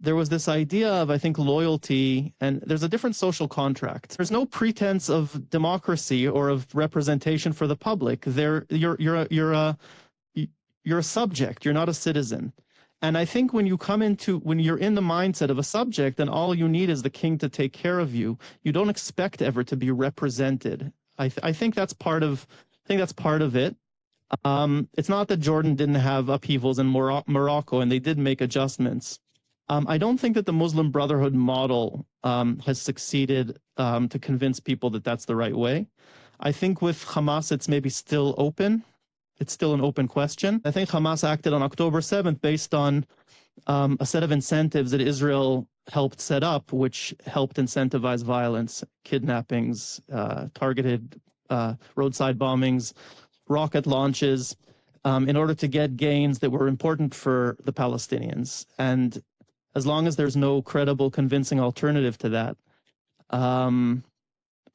there was this idea of, I think, loyalty, and there's a different social contract. There's no pretense of democracy or of representation for the public. You're a subject. You're not a citizen. And I think when you're in the mindset of a subject, then all you need is the king to take care of you. You don't expect ever to be represented. I think that's part of it. It's not that Jordan didn't have upheavals in Morocco, and they did make adjustments. I don't think that the Muslim Brotherhood model has succeeded to convince people that that's the right way. I think with Hamas, it's maybe still open. It's still an open question. I think Hamas acted on October 7th based on a set of incentives that Israel helped set up, which helped incentivize violence, kidnappings, targeted roadside bombings, rocket launches, in order to get gains that were important for the Palestinians. And as long as there's no credible, convincing alternative to that,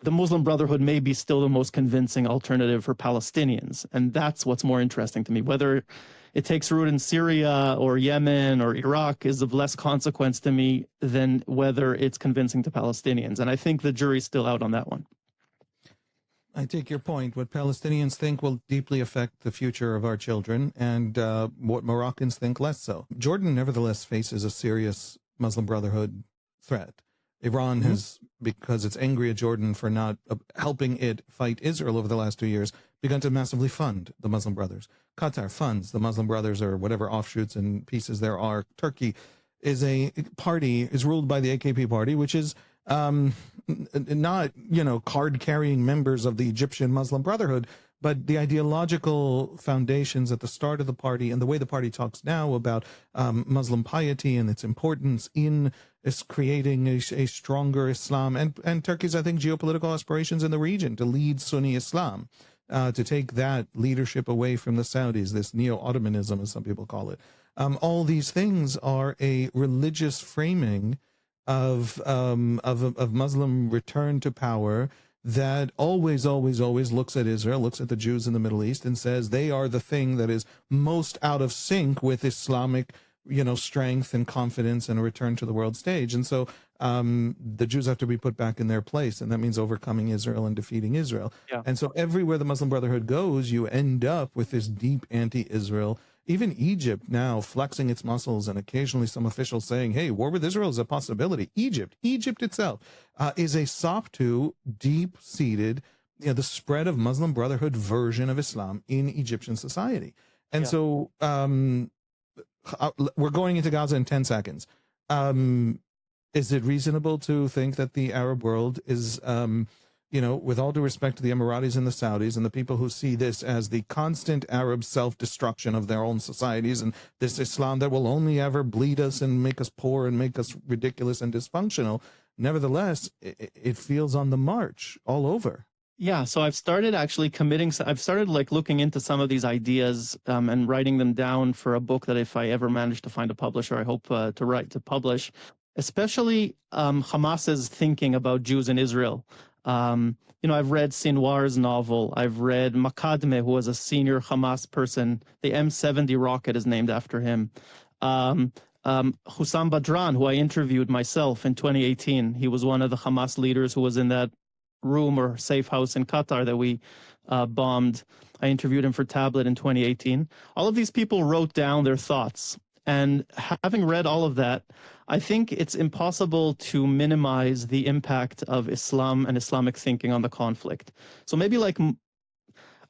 the Muslim Brotherhood may be still the most convincing alternative for Palestinians. And that's what's more interesting to me. Whether it takes root in Syria or Yemen or Iraq is of less consequence to me than whether it's convincing to Palestinians. And I think the jury's still out on that one. I take your point. What Palestinians think will deeply affect the future of our children, and what Moroccans think less so. Jordan, nevertheless, faces a serious Muslim Brotherhood threat. Iran has, because it's angry at Jordan for not helping it fight Israel over the last 2 years, begun to massively fund the Muslim Brothers. Qatar funds the Muslim Brothers, or whatever offshoots and pieces there are. Turkey is a party, is ruled by the AKP party, which is not, card carrying members of the Egyptian Muslim Brotherhood, but the ideological foundations at the start of the party and the way the party talks now about Muslim piety and its importance in creating a stronger Islam and Turkey's, I think, geopolitical aspirations in the region to lead Sunni Islam, to take that leadership away from the Saudis, this neo-Ottomanism, as some people call it. All these things are a religious framing of Muslim return to power that always looks at Israel, looks at the Jews in the Middle East, and says they are the thing that is most out of sync with Islamic, strength and confidence and a return to the world stage. And so the Jews have to be put back in their place, and that means overcoming Israel and defeating Israel. Yeah. And so everywhere the Muslim Brotherhood goes, you end up with this deep anti-Israel. Even Egypt now flexing its muscles, and occasionally some officials saying, hey, war with Israel is a possibility. Egypt itself is a SOP 2 deep-seated, the spread of Muslim Brotherhood version of Islam in Egyptian society. And so we're going into Gaza in 10 seconds. Is it reasonable to think that the Arab world is, with all due respect to the Emiratis and the Saudis and the people who see this as the constant Arab self-destruction of their own societies and this Islam that will only ever bleed us and make us poor and make us ridiculous and dysfunctional, nevertheless, it feels on the march all over? Yeah, so I've started actually looking into some of these ideas and writing them down for a book that if I ever manage to find a publisher, I hope to publish, especially Hamas's thinking about Jews in Israel. I've read Sinwar's novel. I've read Makadme, who was a senior Hamas person. The M70 rocket is named after him. Hussam Badran, who I interviewed myself in 2018. He was one of the Hamas leaders who was in that room or safe house in Qatar that we bombed. I interviewed him for Tablet in 2018. All of these people wrote down their thoughts. And having read all of that, I think it's impossible to minimize the impact of Islam and Islamic thinking on the conflict. So maybe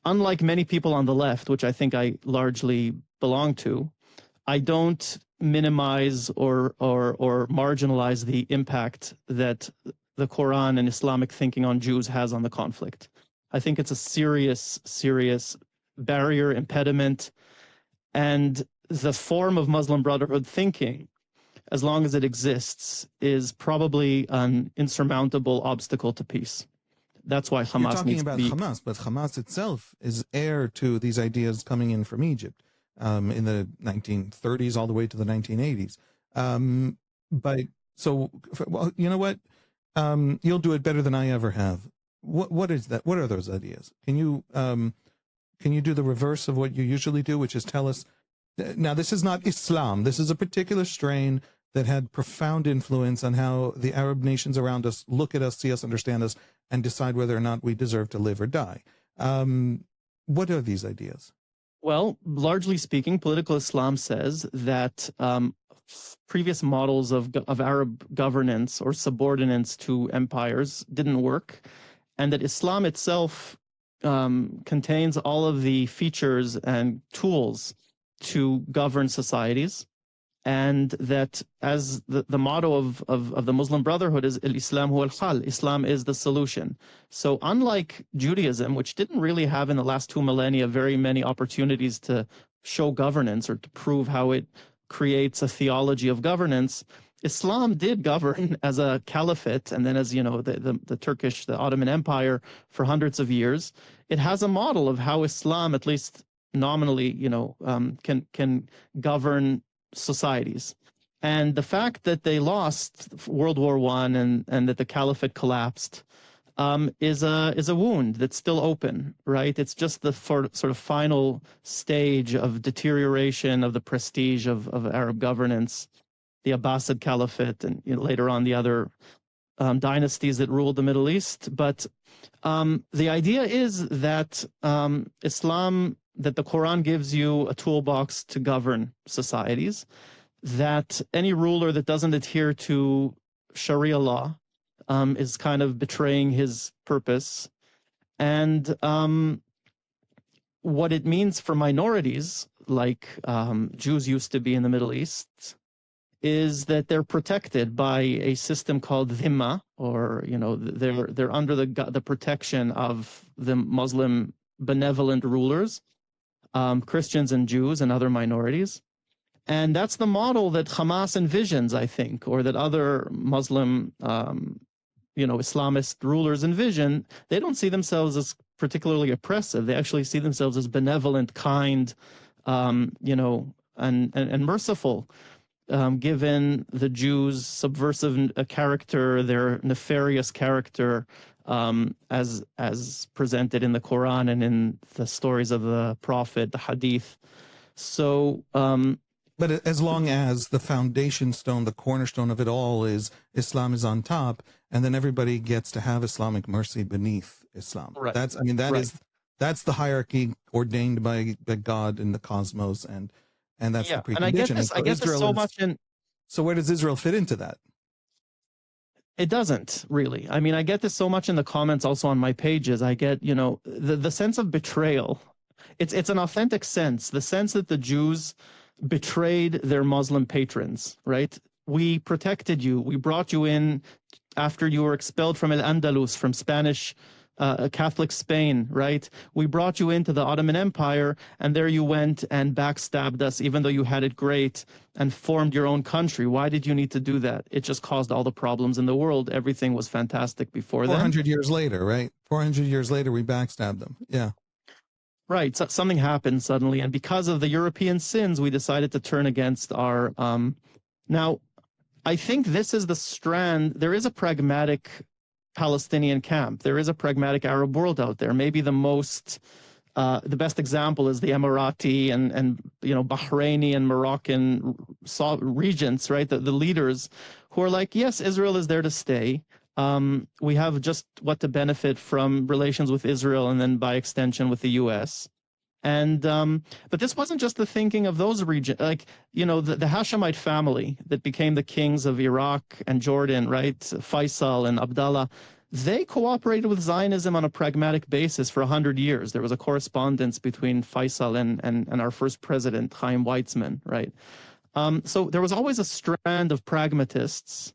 unlike many people on the left, which I think I largely belong to, I don't minimize or marginalize the impact that the Quran and Islamic thinking on Jews has on the conflict. I think it's a serious barrier, impediment, and the form of Muslim Brotherhood thinking, as long as it exists, is probably an insurmountable obstacle to peace. That's why Hamas You're talking about Hamas, but Hamas itself is heir to these ideas coming in from Egypt in the 1930s all the way to the 1980s. You know what? You'll do it better than I ever have. What is that? What are those ideas? Can you do the reverse of what you usually do, which is tell us? Now, this is not Islam. This is a particular strain that had profound influence on how the Arab nations around us look at us, see us, understand us, and decide whether or not we deserve to live or die. What are these ideas? Well, largely speaking, political Islam says that previous models of Arab governance or subordinates to empires didn't work, and that Islam itself contains all of the features and tools to govern societies, and that as the motto of the Muslim Brotherhood is Islam huwa al-hal, Islam is the solution. So unlike Judaism, which didn't really have in the last 2 millennia very many opportunities to show governance or to prove how it creates a theology of governance, Islam did govern as a caliphate, and then as the Turkish, the Ottoman Empire for hundreds of years. It has a model of how Islam, at least nominally, can govern societies. And the fact that they lost World War I and that the caliphate collapsed is a wound that's still open, right? It's just the sort of final stage of deterioration of the prestige of Arab governance, the Abbasid Caliphate, and later on the other dynasties that ruled the Middle East. But the idea is that Islam, that the Quran gives you a toolbox to govern societies, that any ruler that doesn't adhere to Sharia law is kind of betraying his purpose. And what it means for minorities, like Jews used to be in the Middle East, is that they're protected by a system called dhimma, or they're under the protection of the Muslim benevolent rulers, Christians and Jews and other minorities. And that's the model that Hamas envisions, I think, or that other Muslim, Islamist rulers envision. They don't see themselves as particularly oppressive. They actually see themselves as benevolent, kind, and merciful, given the Jews' subversive character, their nefarious character, as presented in the Quran and in the stories of the Prophet, the Hadith. So, but as long as the foundation stone, the cornerstone of it all is Islam is on top, and then everybody gets to have Islamic mercy beneath Islam. Right. That's the hierarchy ordained by God in the cosmos, and that's the precondition. And I get this so much in. So where does Israel fit into that? It doesn't really. I mean, I get this so much in the comments, also on my pages. I get, the sense of betrayal. It's an authentic sense, the sense that the Jews betrayed their Muslim patrons, right? We protected you. We brought you in after you were expelled from Al-Andalus, from Spanish Catholic Spain, right? We brought you into the Ottoman Empire, and there you went and backstabbed us, even though you had it great and formed your own country. Why did you need to do that? It just caused all the problems in the world. Everything was fantastic before then. 400 years later, right? 400 years later, we backstabbed them. Yeah. Right. So something happened suddenly. And because of the European sins, we decided to turn against our... Now, I think this is the strand. There is a pragmatic Palestinian camp. There is a pragmatic Arab world out there. Maybe the best example is the Emirati and Bahraini and Moroccan regents, right? The leaders who are like, yes, Israel is there to stay. We have just what to benefit from relations with Israel, and then by extension with the U.S. And but this wasn't just the thinking of those regions, like, the Hashemite family that became the kings of Iraq and Jordan, right? Faisal and Abdallah. They cooperated with Zionism on a pragmatic basis for 100 years. There was a correspondence between Faisal and our first president, Chaim Weizmann, right? So there was always a strand of pragmatists.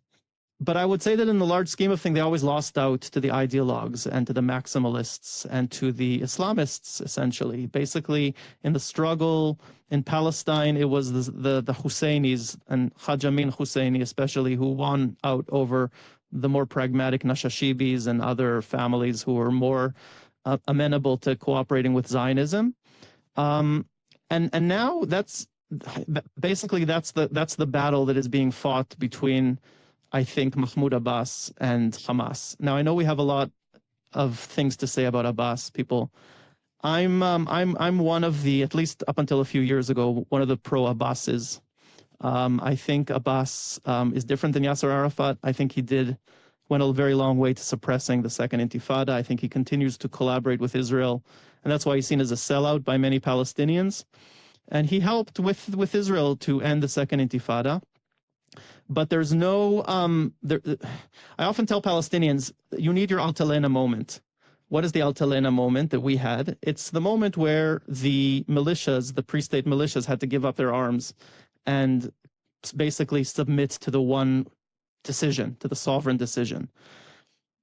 But I would say that in the large scheme of things, they always lost out to the ideologues and to the maximalists and to the Islamists, essentially. Basically, in the struggle in Palestine, it was the Husseinis and Haj Amin Husseini especially who won out over the more pragmatic Nashashibis and other families who were more amenable to cooperating with Zionism. And now that's the battle that is being fought between, I think, Mahmoud Abbas and Hamas. Now, I know we have a lot of things to say about Abbas, people. I'm one of the, at least up until a few years ago, one of the pro-Abbases. I think Abbas is different than Yasser Arafat. I think he went a very long way to suppressing the Second Intifada. I think he continues to collaborate with Israel, and that's why he's seen as a sellout by many Palestinians. And he helped with Israel to end the Second Intifada. But there's no, I often tell Palestinians, you need your Altalena moment. What is the Altalena moment that we had? It's the moment where the militias, the pre-state militias, had to give up their arms and basically submit to the one decision, to the sovereign decision.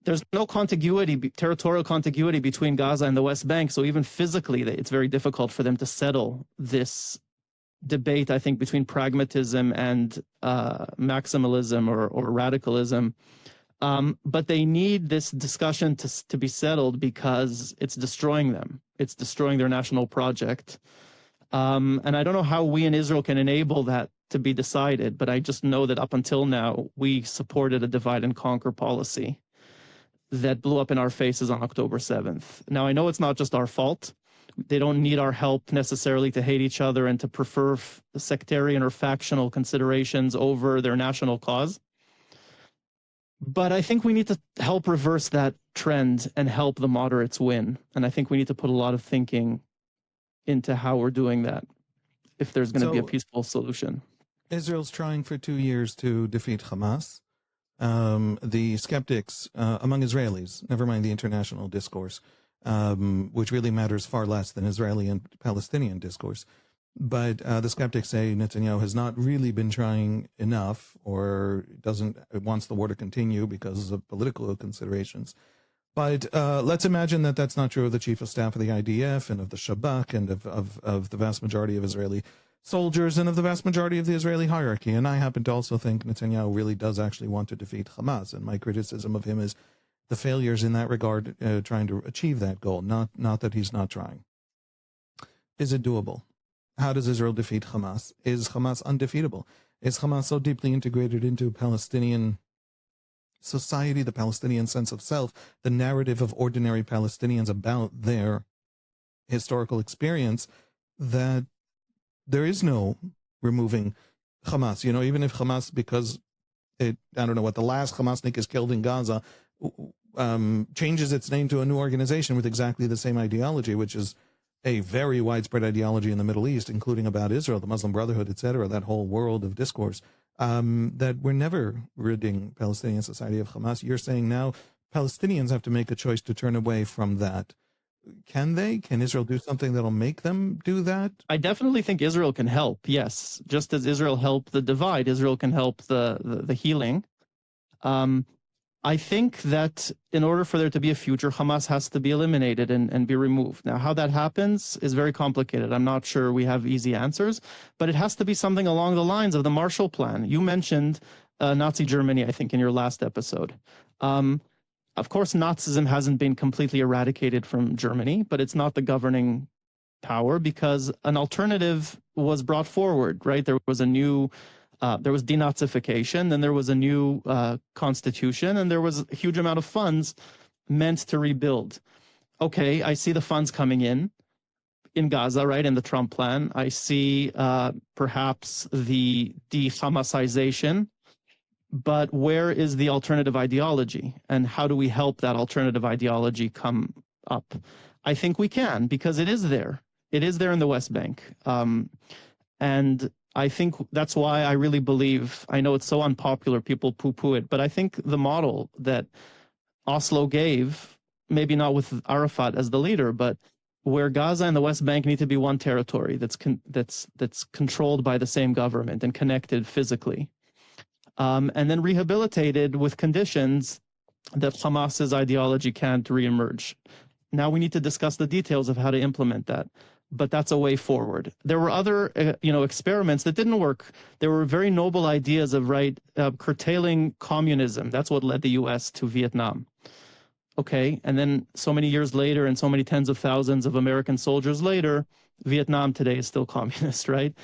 There's no territorial contiguity between Gaza and the West Bank, so even physically, it's very difficult for them to settle this debate, I think, between pragmatism and maximalism or radicalism. But they need this discussion to be settled because it's destroying them. It's destroying their national project. And I don't know how we in Israel can enable that to be decided, but I just know that up until now, we supported a divide and conquer policy that blew up in our faces on October 7th. Now, I know it's not just our fault. They don't need our help necessarily to hate each other and to prefer sectarian or factional considerations over their national cause. But I think we need to help reverse that trend and help the moderates win. And I think we need to put a lot of thinking into how we're doing that if there's going to be a peaceful solution. Israel's trying for 2 years to defeat Hamas. The skeptics among Israelis, never mind the international discourse, which really matters far less than Israeli and Palestinian discourse. But the skeptics say Netanyahu has not really been trying enough, or wants the war to continue because of political considerations. But let's imagine that that's not true of the chief of staff of the IDF and of the Shabak and of the vast majority of Israeli soldiers and of the vast majority of the Israeli hierarchy. And I happen to also think Netanyahu really does actually want to defeat Hamas. And my criticism of him is the failures in that regard, trying to achieve that goal, not that he's not trying. Is it doable? How does Israel defeat Hamas? Is Hamas undefeatable? Is Hamas so deeply integrated into Palestinian society, the Palestinian sense of self, the narrative of ordinary Palestinians about their historical experience, that there is no removing Hamas? You know, even if Hamas, because I don't know what, the last Hamasnik is killed in Gaza, changes its name to a new organization with exactly the same ideology, which is a very widespread ideology in the Middle East, including about Israel, the Muslim Brotherhood, etc., that whole world of discourse, that we're never ridding Palestinian society of Hamas. You're saying now Palestinians have to make a choice to turn away from that. Can they? Can Israel do something that'll make them do that? I definitely think Israel can help, yes. Just as Israel helped the divide, Israel can help the healing. I think that in order for there to be a future, Hamas has to be eliminated and be removed. Now, how that happens is very complicated. I'm not sure we have easy answers, but it has to be something along the lines of the Marshall Plan. You mentioned Nazi Germany, I think, in your last episode. Of course, Nazism hasn't been completely eradicated from Germany, but it's not the governing power because an alternative was brought forward, right? There was denazification, then there was a new constitution, and there was a huge amount of funds meant to rebuild. Okay, I see the funds coming in Gaza, right, in the Trump plan. I see perhaps the de-Hamasization, but where is the alternative ideology, and how do we help that alternative ideology come up? I think we can, because it is there. It is there in the West Bank. And I think that's why I really believe, I know it's so unpopular, people poo-poo it, but I think the model that Oslo gave, maybe not with Arafat as the leader, but where Gaza and the West Bank need to be one territory that's controlled by the same government and connected physically, and then rehabilitated with conditions that Hamas's ideology can't reemerge. Now we need to discuss the details of how to implement that. But that's a way forward. There were other, experiments that didn't work. There were very noble ideas of curtailing communism. That's what led the U.S. to Vietnam. Okay, and then so many years later, and so many tens of thousands of American soldiers later, Vietnam today is still communist, right?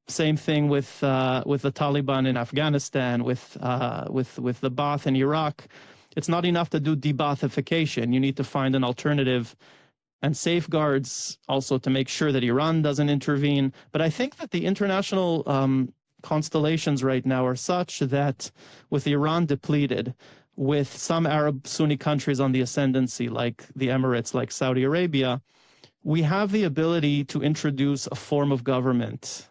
Same thing with the Taliban in Afghanistan, with the Ba'ath in Iraq. It's not enough to do de-Ba'athification. You need to find an alternative and safeguards also to make sure that Iran doesn't intervene. But I think that the international constellations right now are such that with Iran depleted, with some Arab Sunni countries on the ascendancy, like the Emirates, like Saudi Arabia, we have the ability to introduce a form of government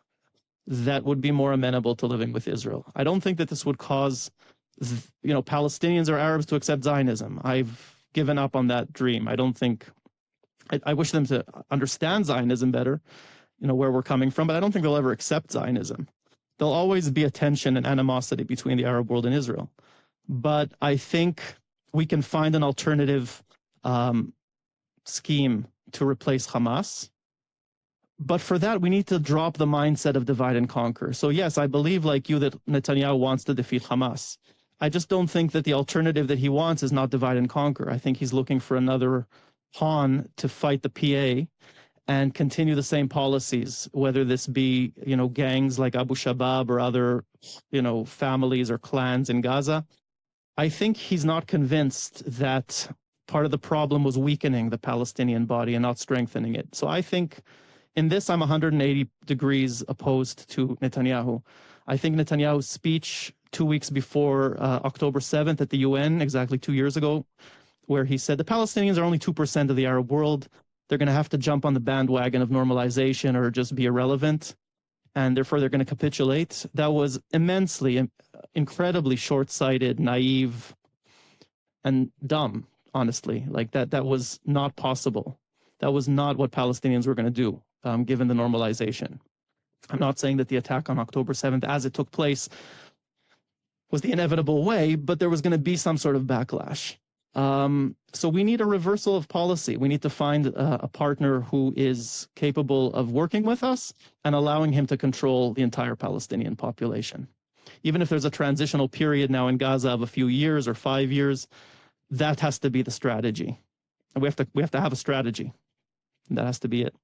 that would be more amenable to living with Israel. I don't think that this would cause, Palestinians or Arabs to accept Zionism. I've given up on that dream. I don't think... I wish them to understand Zionism better, where we're coming from, but I don't think they'll ever accept Zionism. There'll always be a tension and animosity between the Arab world and Israel. But I think we can find an alternative scheme to replace Hamas. But for that, we need to drop the mindset of divide and conquer. So yes, I believe like you that Netanyahu wants to defeat Hamas. I just don't think that the alternative that he wants is not divide and conquer. I think he's looking for another pawn to fight the PA and continue the same policies, whether this be, gangs like Abu Shabab or other, families or clans in Gaza. I think he's not convinced that part of the problem was weakening the Palestinian body and not strengthening it. So I think in this, I'm 180 degrees opposed to Netanyahu. I think Netanyahu's speech 2 weeks before October 7th at the UN, exactly 2 years ago, where he said the Palestinians are only 2% of the Arab world. They're going to have to jump on the bandwagon of normalization or just be irrelevant, and therefore they're going to capitulate. That was immensely, incredibly short-sighted, naive, and dumb, honestly. Like that was not possible. That was not what Palestinians were going to do. given the normalization. I'm not saying that the attack on October 7th, as it took place, was the inevitable way, but there was going to be some sort of backlash. So we need a reversal of policy. We need to find a partner who is capable of working with us and allowing him to control the entire Palestinian population. Even if there's a transitional period now in Gaza of a few years or 5 years, that has to be the strategy. And we have to have a strategy. That has to be it.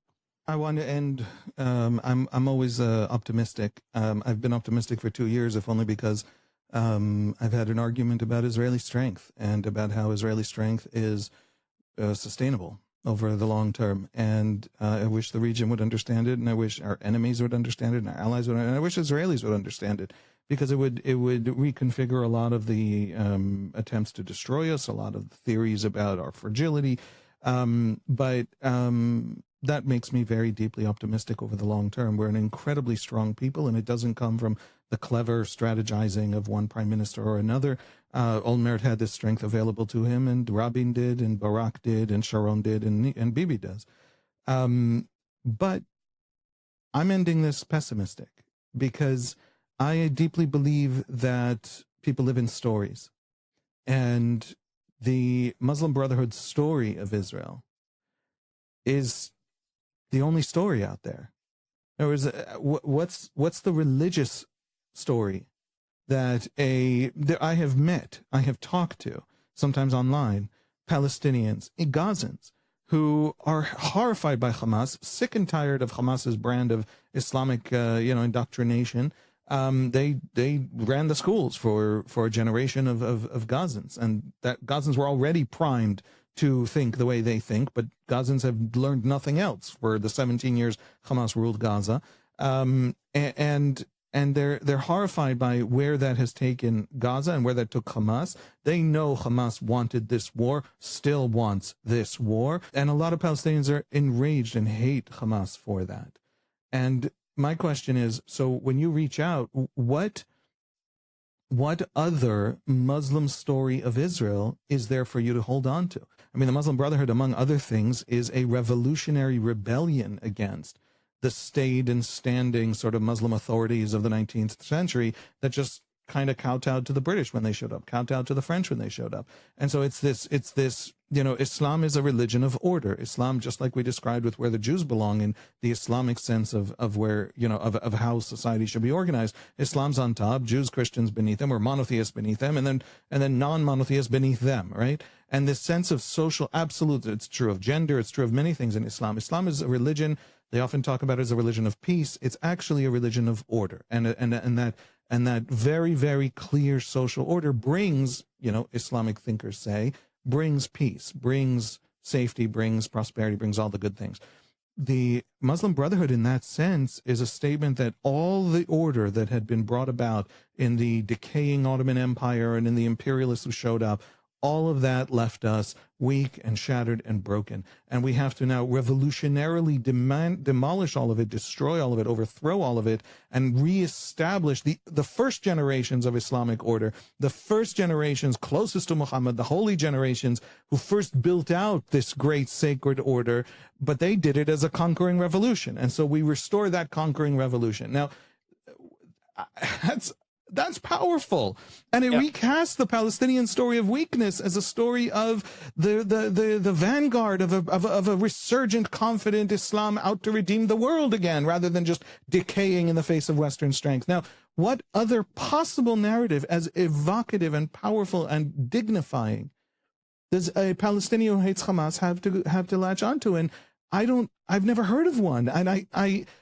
I want to end. I'm always optimistic. I've been optimistic for 2 years, if only because I've had an argument about Israeli strength and about how Israeli strength is sustainable over the long term. And I wish the region would understand it, and I wish our enemies would understand it, and our allies would, and I wish Israelis would understand it, because it would reconfigure a lot of the attempts to destroy us, a lot of theories about our fragility. But that makes me very deeply optimistic over the long term. We're an incredibly strong people, and it doesn't come from the clever strategizing of one prime minister or another. Olmert had this strength available to him, and Rabin did, and Barak did, and Sharon did, and Bibi does. But I'm ending this pessimistic because I deeply believe that people live in stories, and the Muslim Brotherhood's story of Israel is the only story out there. In other words, what's the religious story that I have met, I have talked to, sometimes online, Palestinians, Gazans, who are horrified by Hamas, sick and tired of Hamas's brand of Islamic, indoctrination. They ran the schools for a generation of Gazans, and that Gazans were already primed to think the way they think, but Gazans have learned nothing else for the 17 years Hamas ruled Gaza, and they're horrified by where that has taken Gaza and where that took Hamas. They know Hamas wanted this war, still wants this war, and a lot of Palestinians are enraged and hate Hamas for that. And my question is, so when you reach out, what other Muslim story of Israel is there for you to hold on to? I mean, the Muslim Brotherhood, among other things, is a revolutionary rebellion against the staid and standing sort of Muslim authorities of the 19th century that just kind of kowtowed to the British when they showed up, kowtowed to the French when they showed up. And so it's this, Islam is a religion of order. Islam, just like we described with where the Jews belong in the Islamic sense of where, of how society should be organized. Islam's on top, Jews, Christians beneath them, or monotheists beneath them, and then non-monotheists beneath them, right? And this sense of social absolute, it's true of gender, it's true of many things in Islam. Islam is a religion, they often talk about it as a religion of peace. It's actually a religion of order. And that very, very clear social order brings, Islamic thinkers say, brings peace, brings safety, brings prosperity, brings all the good things. The Muslim Brotherhood in that sense is a statement that all the order that had been brought about in the decaying Ottoman Empire and in the imperialists who showed up, all of that left us weak and shattered and broken. And we have to now revolutionarily demolish all of it, destroy all of it, overthrow all of it, and reestablish the first generations of Islamic order, the first generations closest to Muhammad, the holy generations who first built out this great sacred order, but they did it as a conquering revolution. And so we restore that conquering revolution. Now, that's powerful, and it recasts the Palestinian story of weakness as a story of the vanguard of a resurgent, confident Islam out to redeem the world again, rather than just decaying in the face of Western strength. Now, what other possible narrative as evocative and powerful and dignifying does a Palestinian who hates Hamas have to latch onto? And I've never heard of one. And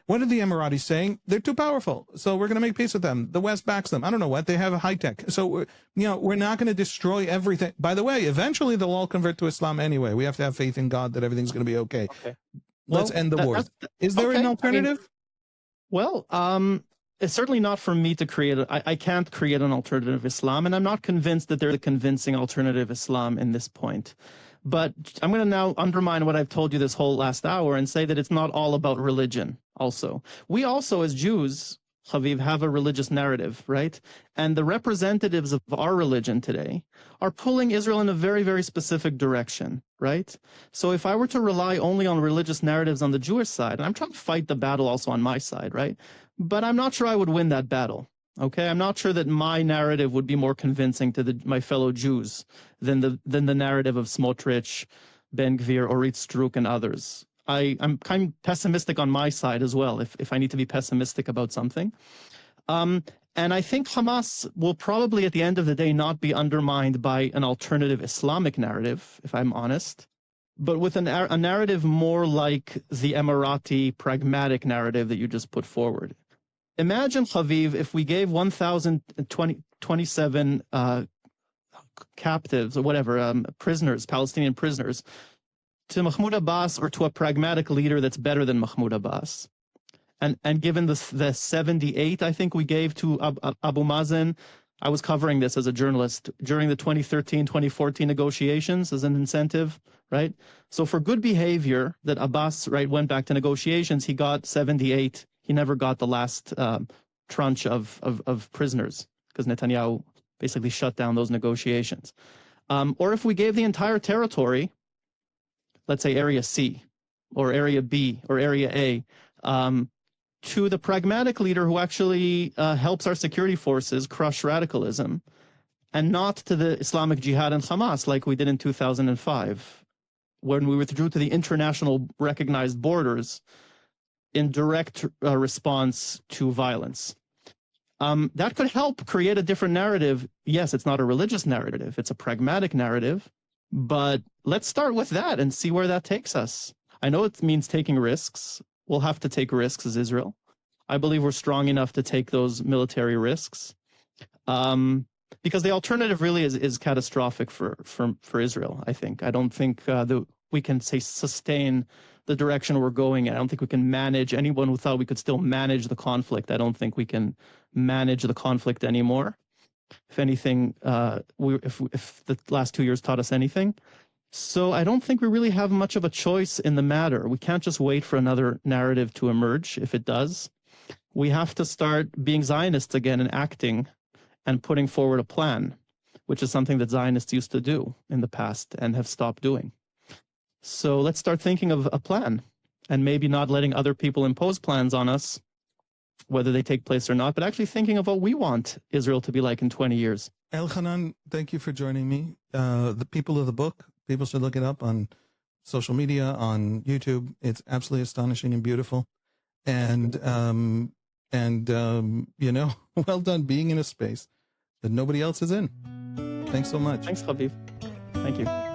what are the Emiratis saying? They're too powerful, so we're going to make peace with them. The West backs them. I don't know what. They have a high tech. So, we're not going to destroy everything. By the way, eventually they'll all convert to Islam anyway. We have to have faith in God that everything's going to be okay. Let's end the war. Is there an alternative? It's certainly not for me to create. I can't create an alternative Islam, and I'm not convinced that there's a convincing alternative Islam in this point. But I'm going to now undermine what I've told you this whole last hour and say that it's not all about religion also. We also, as Jews, Haviv, have a religious narrative, right? And the representatives of our religion today are pulling Israel in a very, very specific direction, right? So if I were to rely only on religious narratives on the Jewish side, and I'm trying to fight the battle also on my side, right? But I'm not sure I would win that battle, okay? I'm not sure that my narrative would be more convincing to my fellow Jews than the narrative of Smotrich, Ben Gvir, Orit Struk, and others. I'm kind of pessimistic on my side as well, if I need to be pessimistic about something. And I think Hamas will probably, at the end of the day, not be undermined by an alternative Islamic narrative, if I'm honest, but with a narrative more like the Emirati pragmatic narrative that you just put forward. Imagine, Haviv, if we gave 1,027 captives or whatever, prisoners, Palestinian prisoners, to Mahmoud Abbas or to a pragmatic leader that's better than Mahmoud Abbas. And given the 78, I think we gave to Abu Mazen, I was covering this as a journalist during the 2013-2014 negotiations as an incentive, right? So for good behavior that Abbas, right, went back to negotiations, he got 78. He never got the last tranche of prisoners because Netanyahu basically shut down those negotiations. Or if we gave the entire territory, let's say Area C or Area B or Area A, to the pragmatic leader who actually helps our security forces crush radicalism, and not to the Islamic Jihad and Hamas like we did in 2005, when we withdrew to the international recognized borders in direct response to violence. That could help create a different narrative. Yes, it's not a religious narrative, it's a pragmatic narrative, but let's start with that and see where that takes us. I know it means taking risks. We'll have to take risks as Israel. I believe we're strong enough to take those military risks, because the alternative really is catastrophic for Israel, I think. I don't think that we can sustain the direction we're going in. I don't think we can manage. Anyone who thought we could still manage the conflict, I don't think we can manage the conflict anymore. If anything, if the last 2 years taught us anything. So I don't think we really have much of a choice in the matter. We can't just wait for another narrative to emerge. If it does, we have to start being Zionists again and acting and putting forward a plan, which is something that Zionists used to do in the past and have stopped doing. So let's start thinking of a plan and maybe not letting other people impose plans on us, whether they take place or not, but actually thinking of what we want Israel to be like in 20 years. Elhanan, thank you for joining me. The people of the book, people should look it up on social media, on YouTube. It's absolutely astonishing and beautiful. And you know, well done being in a space that nobody else is in. Thanks so much. Thanks, Habib. Thank you.